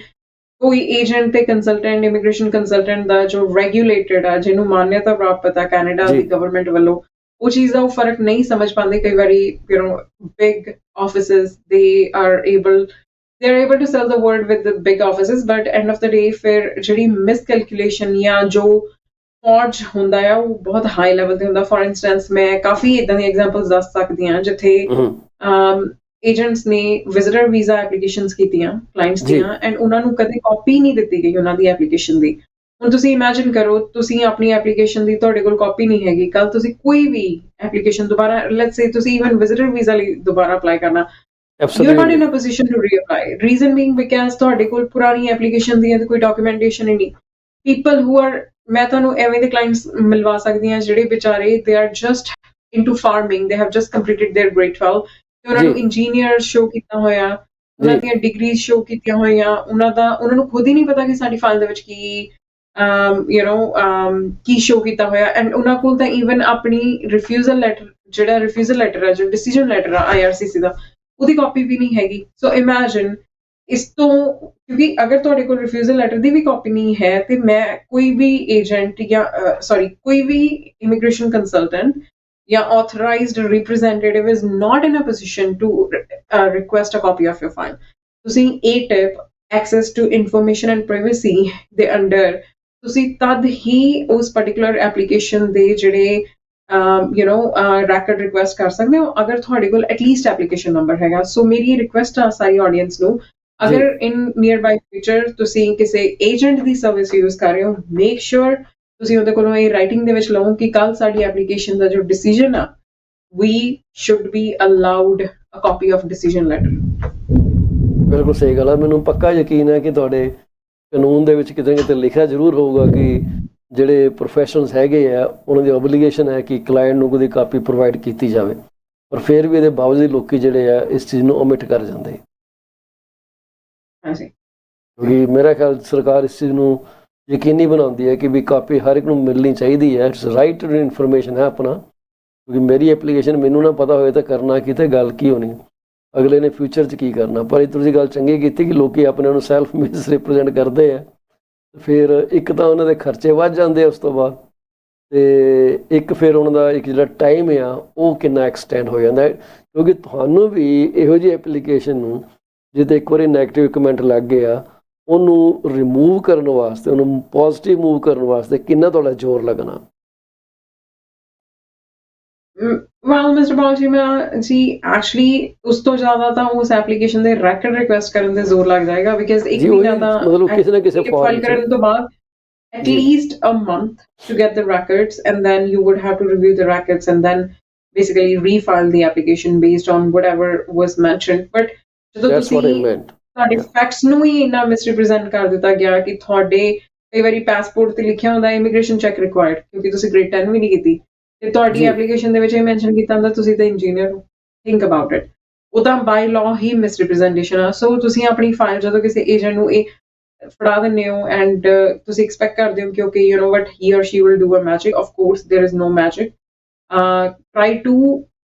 ਕੋਈ ਏਜੰਟ ਤੇ ਕੰਸਲਟੈਂਟ, ਇਮੀਗ੍ਰੇਸ਼ਨ ਕੰਸਲਟੈਂਟ ਦਾ ਜੋ ਰੈਗੂਲੇਟਡ ਆ, ਜਿਹਨੂੰ ਮਾਨਿਅਤਾ ਪ੍ਰਾਪਤ ਆ ਕੈਨੇਡਾ ਦੀ ਗਵਰਨਮੈਂਟ ਵੱਲੋਂ, ਉਹ ਚੀਜ਼ ਦਾ ਉਹ ਫਰਕ ਨਹੀਂ ਸਮਝ ਪਾਉਂਦੇ ਕਈ ਵਾਰੀ। Big offices they are able to sell the word with the big offices, but end of the day ਫਿਰ ਜਿਹੜੀ ਮਿਸਕੈਲਕੂਲੇਸ਼ਨ ਜਾਂ ਜੋ ਫੌਜ ਹੁੰਦਾ ਆ ਉਹ ਬਹੁਤ ਹਾਈ ਲੈਵਲ ਤੇ ਹੁੰਦਾ। ਫॉर ਇੰਸਟੈਂਸ ਮੈਂ ਕਾਫੀ ਇਦਾਂ ਦੀਆਂ ਐਗਜ਼ਾਮਪਲਸ ਦੱਸ ਸਕਦੀ ਹਾਂ ਜਿੱਥੇ ਏਜੰਟਸ ਨੇ ਵਿਜ਼ਿਟਰ ਵੀਜ਼ਾ ਐਪਲੀਕੇਸ਼ਨਸ ਕੀਤੀਆਂ ਕਲਾਇੰਟਸ ਦੀਆਂ, ਐਂਡ ਉਹਨਾਂ ਨੂੰ ਕਦੇ ਕਾਪੀ ਨਹੀਂ ਦਿੱਤੀ ਗਈ ਉਹਨਾਂ ਦੀ ਐਪਲੀਕੇਸ਼ਨ ਦੀ। ਹੁਣ ਤੁਸੀਂ ਇਮੇਜਿਨ ਕਰੋ, ਤੁਸੀਂ ਆਪਣੀ ਐਪਲੀਕੇਸ਼ਨ ਦੀ ਤੁਹਾਡੇ ਕੋਲ ਕਾਪੀ ਨਹੀਂ ਹੈਗੀ, ਕੱਲ ਤੁਸੀਂ ਕੋਈ ਵੀ ਐਪਲੀਕੇਸ਼ਨ ਦੁਬਾਰਾ, ਲੈਟਸ ਸੇ ਤੁਸੀਂ ਇਵਨ ਵਿਜ਼ਿਟਰ ਵੀਜ਼ਾ ਲਈ ਦੁਬਾਰਾ ਅਪਲਾਈ ਕਰਨਾ, you're not in a position to reapply, reason being because ਤੁਹਾਡੇ ਕੋਲ ਪੁਰਾਣੀ ਐਪਲੀਕੇਸ਼ਨ ਦੀ ਕੋਈ ਡਾਕੂਮੈਂਟੇਸ਼ਨ ਹੀ ਨਹੀਂ। people who are, ਮੈਂ ਤੁਹਾਨੂੰ ਐਵੇਂ ਦੇ ਕਲਾਇੰਟਸ ਮਿਲਵਾ ਸਕਦੀ ਹਾਂ ਜਿਹੜੇ ਵਿਚਾਰੇ they are just into farming, they have just completed their grade 12, ਤੇ ਉਹਨਾਂ ਨੂੰ ਇੰਜੀਨੀਅਰ ਸ਼ੋ ਕੀਤਾ ਹੋਇਆ, ਉਹਨਾਂ ਦੀਆਂ ਡਿਗਰੀਜ਼ ਸ਼ੋ ਕੀਤੀਆਂ ਹੋਈਆਂ, ਉਹਨਾਂ ਨੂੰ ਖੁਦ ਹੀ ਨਹੀਂ ਪਤਾ ਕਿ ਸਾਡੀ ਫਾਈਲ ਦੇ ਵਿੱਚ ਕੀ ਕੀ ਸ਼ੋ ਕੀਤਾ ਹੋਇਆ, ਐਂਡ ਉਹਨਾਂ ਕੋਲ ਤਾਂ ਈਵਨ ਆਪਣੀ ਰਿਫਿਊਜ਼ਲ ਲੈਟਰ ਹੈ, ਜੋ ਡਿਸੀਜਨ ਲੈਟਰ ਆ IRCC ਦਾ, ਉਹਦੀ ਕਾਪੀ ਵੀ ਨਹੀਂ ਹੈਗੀ। ਸੋ ਇਮੈਜਿਨ ਇਸ ਤੋਂ, ਕਿਉਂਕਿ ਅਗਰ ਤੁਹਾਡੇ ਕੋਲ ਰਿਫਿਊਜ਼ਲ ਲੈਟਰ ਦੀ ਵੀ ਕਾਪੀ ਨਹੀਂ ਹੈ, ਤੇ ਮੈਂ ਕੋਈ ਵੀ ਏਜੰਟ ਜਾਂ ਕੋਈ ਵੀ ਇਮੀਗ੍ਰੇਸ਼ਨ ਕੰਸਲਟੈਂਟ ਜਾਂ authorized representative is not in a position to request a copy of your file। ਤੁਸੀਂ ATIP, access to information and privacy ਦੇ ਅੰਡਰ ਤੁਸੀਂ ਤਦ ਹੀ ਉਸ particular application ਦੇ ਜਿਹੜੇ record request ਕਰ ਸਕਦੇ ਹੋ ਅਗਰ ਤੁਹਾਡੇ ਕੋਲ ਐਟਲੀਸਟ ਐਪਲੀਕੇਸ਼ਨ ਨੰਬਰ ਹੈਗਾ। ਸੋ ਮੇਰੀ ਰਿਕੁਐਸਟ ਆ ਸਾਰੀ ਆਡੀਅנס ਨੂੰ, ਅਗਰ ਇਨ ਨੀਅਰ ਬਾਈ ਫਿਊਚਰ ਤੁਸੀਂ ਕਿਸੇ ਏਜੰਟ ਦੀ ਸਰਵਿਸ ਯੂਜ਼ ਕਰ ਰਹੇ ਹੋ, ਮੇਕ ਸ਼ੋਰ ਤੁਸੀਂ ਉਹਦੇ ਕੋਲੋਂ ਇਹ ਰਾਈਟਿੰਗ ਦੇ ਵਿੱਚ ਲਓ ਕਿ ਕੱਲ ਸਾਡੀ ਐਪਲੀਕੇਸ਼ਨ ਦਾ ਜੋ ਡਿਸੀਜਨ ਆ, we should be allowed a copy of decision letter. ਬਿਲਕੁਲ ਸਹੀ ਗੱਲ ਆ। ਮੈਨੂੰ ਪੱਕਾ ਯਕੀਨ ਹੈ ਕਿ ਤੁਹਾਡੇ ਕਾਨੂੰਨ ਦੇ ਵਿੱਚ ਕਿਤੇ ਨਾ ਕਿਤੇ ਲਿਖਿਆ ਜ਼ਰੂਰ ਹੋਊਗਾ ਕਿ ਜਿਹੜੇ ਪ੍ਰੋਫੈਸ਼ਨਲਸ ਹੈਗੇ ਆ ਉਹਨਾਂ ਦੀ ਓਬਲੀਗੇਸ਼ਨ ਹੈ ਕਿ ਕਲਾਇੰਟ ਨੂੰ ਉਹਦੀ ਕਾਪੀ ਪ੍ਰੋਵਾਈਡ ਕੀਤੀ ਜਾਵੇ, ਪਰ ਫਿਰ ਵੀ ਇਹਦੇ ਬਾਵਜੂਦ ਲੋਕੀ ਜਿਹੜੇ ਆ ਇਸ ਚੀਜ਼ ਨੂੰ ਓਮਿਟ ਕਰ ਜਾਂਦੇ। ਕਿਉਂਕਿ ਮੇਰਾ ਖਿਆਲ ਸਰਕਾਰ ਇਸ ਚੀਜ਼ ਨੂੰ ਯਕੀਨੀ ਬਣਾਉਂਦੀ ਹੈ ਕਿ ਵੀ ਕਾਪੀ ਹਰ ਇੱਕ ਨੂੰ ਮਿਲਣੀ ਚਾਹੀਦੀ ਹੈ। ਇਟਸ ਰਾਈਟ ਟੂ ਇਨਫੋਰਮੇਸ਼ਨ ਹੈ ਆਪਣਾ, ਕਿਉਂਕਿ ਮੇਰੀ ਐਪਲੀਕੇਸ਼ਨ ਮੈਨੂੰ ਨਾ ਪਤਾ ਹੋਵੇ ਤਾਂ ਕਰਨਾ ਕੀ ਤੇ ਗੱਲ ਕੀ ਹੋਣੀ, ਅਗਲੇ ਨੇ ਫਿਊਚਰ 'ਚ ਕੀ ਕਰਨਾ। ਪਰ ਇਹ ਤੁਸੀਂ ਗੱਲ ਚੰਗੀ ਕੀਤੀ ਕਿ ਲੋਕੀ ਆਪਣੇ ਨੂੰ ਸੈਲਫ ਮਿਸ ਰਿਪਰੈਜ਼ੈਂਟ ਕਰਦੇ ਆ, ਫਿਰ ਇੱਕ ਤਾਂ ਉਹਨਾਂ ਦੇ ਖਰਚੇ ਵੱਧ ਜਾਂਦੇ ਆ ਉਸ ਤੋਂ ਬਾਅਦ, ਤੇ ਇੱਕ ਫਿਰ ਉਹਨਾਂ ਦਾ ਇੱਕ ਜਿਹੜਾ ਟਾਈਮ ਆ ਉਹ ਕਿੰਨਾ ਐਕਸਟੈਂਡ ਹੋ ਜਾਂਦਾ ਹੈ, ਕਿਉਂਕਿ ਤੁਹਾਨੂੰ ਵੀ ਇਹੋ ਜਿਹੀ ਐਪਲੀਕੇਸ਼ਨ ਨੂੰ ਜਿੱਤੇ ਇੱਕ ਵਾਰੀ ਨੈਗੇਟਿਵ ਕਮੈਂਟ ਲੱਗ ਗਏ ਆ, ਉਹਨੂੰ ਰਿਮੂਵ ਕਰਨ ਵਾਸਤੇ, ਉਹਨੂੰ ਪੋਜ਼ਿਟਿਵ ਮੂਵ ਕਰਨ ਵਾਸਤੇ ਕਿੰਨਾ ਤੁਹਾਡਾ ਜ਼ੋਰ ਲੱਗਣਾ। ਵੈਲ ਮਿਸਟਰ ਪਾਲਚੀਮਾ ਜੀ, ਐਕਚੁਅਲੀ ਉਸ ਤੋਂ ਜ਼ਿਆਦਾ ਤਾਂ ਉਸ ਐਪਲੀਕੇਸ਼ਨ ਦੇ ਰੈਕਡ ਰਿਕੁਐਸਟ ਕਰਨ ਤੇ ਜ਼ੋਰ ਲੱਗ ਜਾਏਗਾ, ਬਿਕਾਜ਼ ਇੱਕ ਮਹੀਨਾ ਦਾ ਮਤਲਬ ਕਿਸੇ ਨਾ ਕਿਸੇ ਫਾਈਲ ਕਰਨ ਤੋਂ ਬਾਅਦ at least a month to get the records, and then you would have to review the records and then basically refile the application based on whatever was mentioned. But that's what I meant. ਤੁਹਾਡੇ facts ਨੂੰ ਹੀ ਇੰਨਾ ਮਿਸਰੀਪ੍ਰੈਜ਼ੈਂਟ ਕਰ ਦਿੱਤਾ ਗਿਆ ਕਿ ਤੁਹਾਡੇ ਕਈ ਵਾਰੀ ਪਾਸਪੋਰਟ ਤੇ ਲਿਖਿਆ ਹੁੰਦਾ ਇਮੀਗ੍ਰੇਸ਼ਨ ਚੈੱਕ ਰਿਕੁਆਇਰਡ, ਕਿਉਂਕਿ ਤੁਸੀਂ ਗ੍ਰੇਡ 10 ਵੀ ਨਹੀਂ ਕੀਤੀ, ਤੇ ਤੁਹਾਡੀ ਐਪਲੀਕੇਸ਼ਨ ਦੇ ਵਿੱਚ ਇਹ ਮੈਂਸ਼ਨ ਕੀਤਾ ਹੁੰਦਾ ਤੁਸੀਂ ਤਾਂ ਇੰਜੀਨੀਅਰ ਹੋ। ਥਿੰਕ ਅਬਾਊਟ ਇਟ, ਉਹ ਤਾਂ ਬਾਈ ਲਾਅ ਹੀ ਮਿਸਰੀਪ੍ਰੈਜ਼ੈਂਟੇਸ਼ਨ ਆ। ਸੋ ਤੁਸੀਂ ਆਪਣੀ ਫਾਈਲ ਜਦੋਂ ਕਿਸੇ ਏਜੰਟ ਨੂੰ ਇਹ ਫੜਾ ਦਿੰਦੇ ਹੋ ਐਂਡ ਤੁਸੀਂ ਐਕਸਪੈਕਟ ਕਰਦੇ ਹੋ ਕਿ okay you know what he or she will do a magic, of course there is no magic. Try to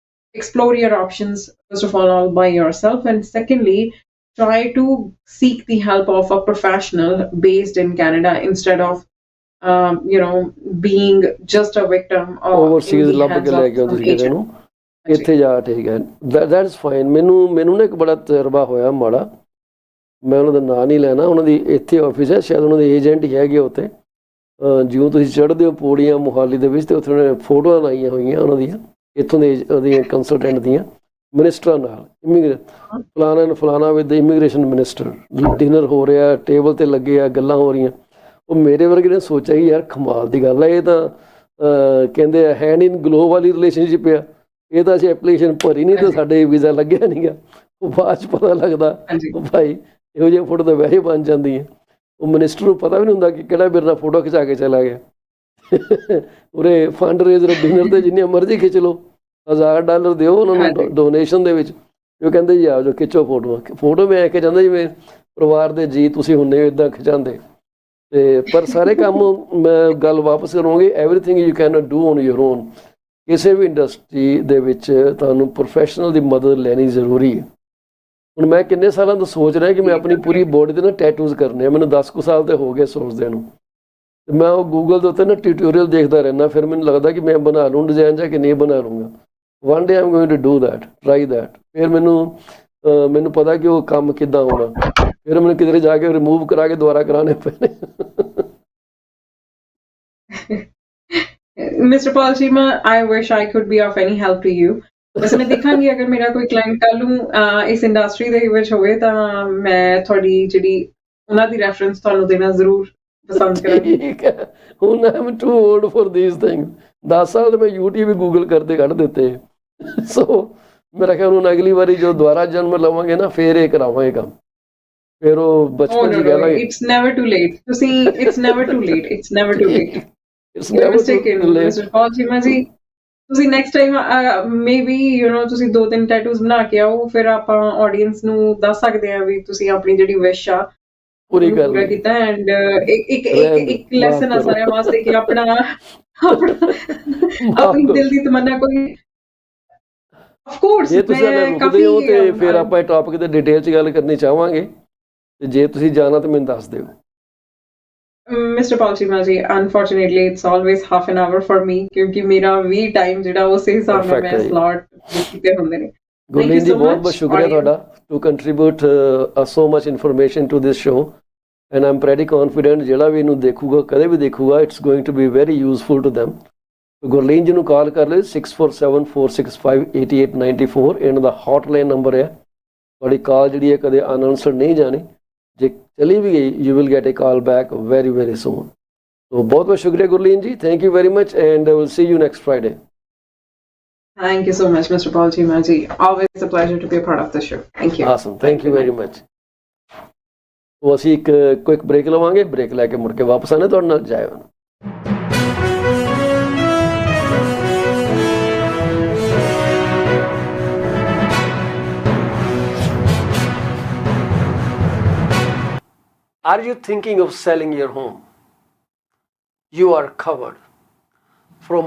explore your options first of all by yourself, and secondly try to seek the help of a professional based in Canada instead of being just a victim of overseas ਲੱਭ ਕੇ ਲੈ ਕੇ ਤੁਸੀਂ ਕਿਸੇ ਨੂੰ ਇੱਥੇ ਜਾ, ਠੀਕ ਹੈ, that's fine. ਮੈਨੂੰ ਨਾ ਇੱਕ ਬੜਾ ਤਜਰਬਾ ਹੋਇਆ ਮਾੜਾ, ਮੈਂ ਉਹਨਾਂ ਦਾ ਨਾਂ ਨਹੀਂ ਲੈਣਾ, ਉਹਨਾਂ ਦੀ ਇੱਥੇ ਆਫਿਸ ਹੈ, ਸ਼ਾਇਦ ਉਹਨਾਂ ਦੇ ਏਜੰਟ ਹੀ ਹੈਗੇ ਉੱਥੇ। ਜਿਉਂ ਤੁਸੀਂ ਚੜ੍ਹਦੇ ਹੋ ਪੌੜੀਆਂ ਮੋਹਾਲੀ ਦੇ ਵਿੱਚ, ਤੇ ਉੱਥੇ ਉਹਨਾਂ ਨੇ ਫੋਟੋਆਂ ਲਾਈਆਂ ਹੋਈਆਂ ਉਹਨਾਂ ਦੀਆਂ, ਇੱਥੋਂ ਦੇ ਉਹਦੀਆਂ ਕੰਸਲਟੈਂਟ ਦੀਆਂ, ਮਿਨਿਸਟਰਾਂ ਨਾਲ, ਫਲਾਣਾ ਵਿਦ ਇਮੀਗ੍ਰੇਸ਼ਨ ਮਿਨਿਸਟਰ, ਡਿਨਰ ਹੋ ਰਿਹਾ, ਟੇਬਲ 'ਤੇ ਲੱਗੇ ਆ, ਗੱਲਾਂ ਹੋ ਰਹੀਆਂ। ਉਹ ਮੇਰੇ ਵਰਗੇ ਨੇ ਸੋਚਿਆ ਕਿ ਯਾਰ ਕਮਾਲ ਦੀ ਗੱਲ ਹੈ, ਇਹ ਤਾਂ ਕਹਿੰਦੇ ਆ ਹੈਂਡ ਇਨ ਗਲੋ ਵਾਲੀ ਰਿਲੇਸ਼ਨਸ਼ਿਪ ਆ, ਇਹ ਤਾਂ ਅਸੀਂ ਐਪਲੀਕੇਸ਼ਨ ਭਰੀ ਨਹੀਂ ਤਾਂ ਸਾਡੇ ਵੀਜ਼ਾ ਲੱਗਿਆ ਨਹੀਂ ਗਾ। ਉਹ ਬਾਅਦ 'ਚ ਪਤਾ ਲੱਗਦਾ ਭਾਈ ਇਹੋ ਜਿਹੀਆਂ ਫੋਟੋ ਤਾਂ ਵੈਸੇ ਬਣ ਜਾਂਦੀਆਂ। ਉਹ ਮਿਨਿਸਟਰ ਨੂੰ ਪਤਾ ਵੀ ਨਹੀਂ ਹੁੰਦਾ ਕਿ ਕਿਹੜਾ ਮੇਰੇ ਨਾਲ ਫੋਟੋ ਖਿਚਾ ਕੇ ਚਲਾ ਗਿਆ। ਉਰੇ ਫੰਡ ਰੇਜ਼ਰ ਡਿਨਰ 'ਤੇ ਜਿੰਨੀਆਂ ਮਰਜ਼ੀ ਖਿੱਚ ਲਓ, $1000 ਦਿਓ ਉਹਨਾਂ ਨੂੰ ਡੋਨੇਸ਼ਨ ਦੇ ਵਿੱਚ, ਉਹ ਕਹਿੰਦੇ ਜੀ ਆ ਜਾਓ ਖਿੱਚੋ ਫੋਟੋਆਂ। ਫੋਟੋ ਮੈਂ ਕੇ ਜਾਂਦਾ ਜਿਵੇਂ ਪਰਿਵਾਰ ਦੇ ਜੀ ਤੁਸੀਂ ਹੁੰਦੇ ਹੋ ਇੱਦਾਂ ਖਿਚਾਉਂਦੇ। ਤੇ ਪਰ ਸਾਰੇ ਕੰਮ ਮੈਂ ਗੱਲ ਵਾਪਸ ਕਰੂੰਗੀ, everything you can do on your own. ਕਿਸੇ ਵੀ ਇੰਡਸਟਰੀ ਦੇ ਵਿੱਚ ਤੁਹਾਨੂੰ ਪ੍ਰੋਫੈਸ਼ਨਲ ਦੀ ਮਦਦ ਲੈਣੀ ਜ਼ਰੂਰੀ ਹੈ। ਹੁਣ ਮੈਂ ਕਿੰਨੇ ਸਾਲਾਂ ਤੋਂ ਸੋਚ ਰਿਹਾ ਕਿ ਮੈਂ ਆਪਣੀ ਪੂਰੀ ਬੋਡੀ 'ਤੇ ਨਾ ਟੈਟੂਜ਼ ਕਰਨੇ ਆ, ਮੈਨੂੰ 10 ਕੁ ਸਾਲ ਤਾਂ ਹੋ ਗਏ ਸੋਚਦੇ ਨੂੰ। ਮੈਂ ਉਹ ਗੂਗਲ ਦੇ ਉੱਤੇ ਨਾ ਟਿਊਟੋਰੀਅਲ ਦੇਖਦਾ ਰਹਿੰਦਾ, ਫਿਰ ਮੈਨੂੰ ਲੱਗਦਾ ਕਿ ਮੈਂ ਬਣਾ ਲੂੰ ਡਿਜ਼ਾਈਨ ਜਾਂ ਕਿ ਨਹੀਂ ਬਣਾ ਲੂੰਗਾ। One day I am going to do that, try that. ਫਿਰ ਮੈਨੂੰ ਪਤਾ ਕਿ ਉਹ ਕੰਮ ਕਿੱਦਾਂ ਹੋਣਾ, ਫਿਰ ਮੈਨੂੰ ਕਿਧਰੇ ਜਾ ਕੇ ਰਿਮੂਵ ਕਰਾ ਕੇ ਦੁਬਾਰਾ ਕਰਾਉਣੇ ਪੈਣੇ। Mr. Paul Chima, I wish I could be of any help to you. ਵੈਸੇ ਮੈਂ ਦੇਖਾਂਗੀ ਅਗਰ ਮੇਰਾ ਕੋਈ ਕਲਾਇੰਟ ਕੱਲ ਨੂੰ ਇਸ ਇੰਡਸਟਰੀ ਦੇ ਵਿੱਚ ਹੋਵੇ ਤਾਂ ਮੈਂ ਤੁਹਾਡੀ ਜਿਹੜੀ ਉਹਨਾਂ ਦੀ ਰੈਫਰੈਂਸ ਤੁਹਾਨੂੰ ਦੇਣਾ ਜ਼ਰੂਰ ਪਸੰਦ ਕਰਾਂਗੀ। ਠੀਕ ਹੈ, ਹੁਣ I'm too old for these things. 10 ਸਾਲ ਤੇ ਮੈਂ YouTube ਗੂਗਲ ਕਰਦੇ ਕੱਢ ਦਿੱਤੇ। ਸੋ ਮੇਰਾ ਖਿਆਲ ਹੁਣ ਅਗਲੀ ਵਾਰੀ ਜੋ ਦੁਬਾਰਾ ਜਨਮ ਲਵਾਂਗੇ ਨਾ, ਫਿਰ ਇਹ ਕਰਾਵਾਂਗੇ ਕੰਮ। ਫਿਰ ਉਹ ਬਚਪਨ ਚ ਕਹਿ ਲਾਂਗੇ ਇਟਸ ਨੈਵਰ ਟੂ ਲੇਟ। ਤੁਸੀਂ it's never too late, it's never too late. It's never too late. Mister Paul Cheema ji, ਤੁਸੀਂ ਨੈਕਸਟ ਟਾਈਮ ਮੇਬੀ ਤੁਸੀਂ 2-3 ਟੈਟੂਜ਼ ਬਣਾ ਕੇ ਆਓ, ਫਿਰ ਆਪਾਂ ਆਡੀਅנס ਨੂੰ ਦੱਸ ਸਕਦੇ ਹਾਂ ਵੀ ਤੁਸੀਂ ਆਪਣੀ ਜਿਹੜੀ ਵਿਸ਼ ਆ ਪੂਰੀ ਕਰ ਕੀਤਾ। ਐਂਡ ਇੱਕ ਲੈਸਨ ਆ ਸਾਰਿਆਂ ਵਾਸਤੇ ਕਿ ਆਪਣੀ ਦਿਲ ਦੀ ਤਮੰਨਾ ਕੋਈ ਆਫ ਕੋਰਸ ਜੇ ਤੁਸੀਂ ਰੁਕਦੇ ਹੋ ਤੇ ਫਿਰ ਆਪਾਂ ਇਹ ਟੌਪਿਕ ਤੇ ਡਿਟੇਲ 'ਚ ਗੱਲ ਕਰਨੀ ਚਾਹਾਂਗੇ, ਤੇ ਜੇ ਤੁਸੀਂ ਜਾਣਾ ਤਾਂ ਮੈਨੂੰ ਦੱਸ ਦਿਓ। Mr. Paul Chima ji, unfortunately it's always half an hour for me ਕਿਉਂਕਿ ਮੇਰਾ ਵੀ ਟਾਈਮ ਜਿਹੜਾ ਉਸੇ ਹਿਸਾਬ ਨਾਲ ਮੈਂ ਸਲੌਟ ਕੀਤੇ ਹੁੰਦੇ ਨੇ। ਗੁਰਲੀਨ ਜੀ ਬਹੁਤ ਬਹੁਤ ਸ਼ੁਕਰੀਆ ਤੁਹਾਡਾ to contribute so much information to this show, and I'm pretty confident ਜਿਹੜਾ ਵੀ ਇਹਨੂੰ ਦੇਖੂਗਾ, ਕਦੇ ਵੀ ਦੇਖੂਗਾ, it's going to be very useful to them. Gurleen ਜੀ ਨੂੰ ਕਾਲ ਕਰ ਲਿਓ 6474658894, ਇਹਨਾਂ ਦਾ ਹੌਟਲਾਈਨ ਨੰਬਰ ਹੈ। ਤੁਹਾਡੀ ਕਾਲ ਜਿਹੜੀ ਹੈ ਕਦੇ ਅਨਆਂਸਰਡ ਨਹੀਂ ਜਾਣੀ, ਜੇ ਚਲੀ ਵੀ ਗਈ you will get a call back very very soon. तो बहुत बहुत शुक्रिया Gurleen ji, thank you very much, and I will see you next Friday. Thank you so much, Mr. Paul Chima ji. Always a pleasure to be a part of the show. Thank you. Awesome, thank you very much. तो ਅਸੀਂ ਇੱਕ quick break ਲਵਾਂਗੇ, break ਲੈ ਕੇ ਮੁੜ ਕੇ ਵਾਪਸ ਆਣੇ ਤੁਹਾਡੇ ਨਾਲ ਜਾਇਓ। Are you thinking of selling your home? You are covered. From my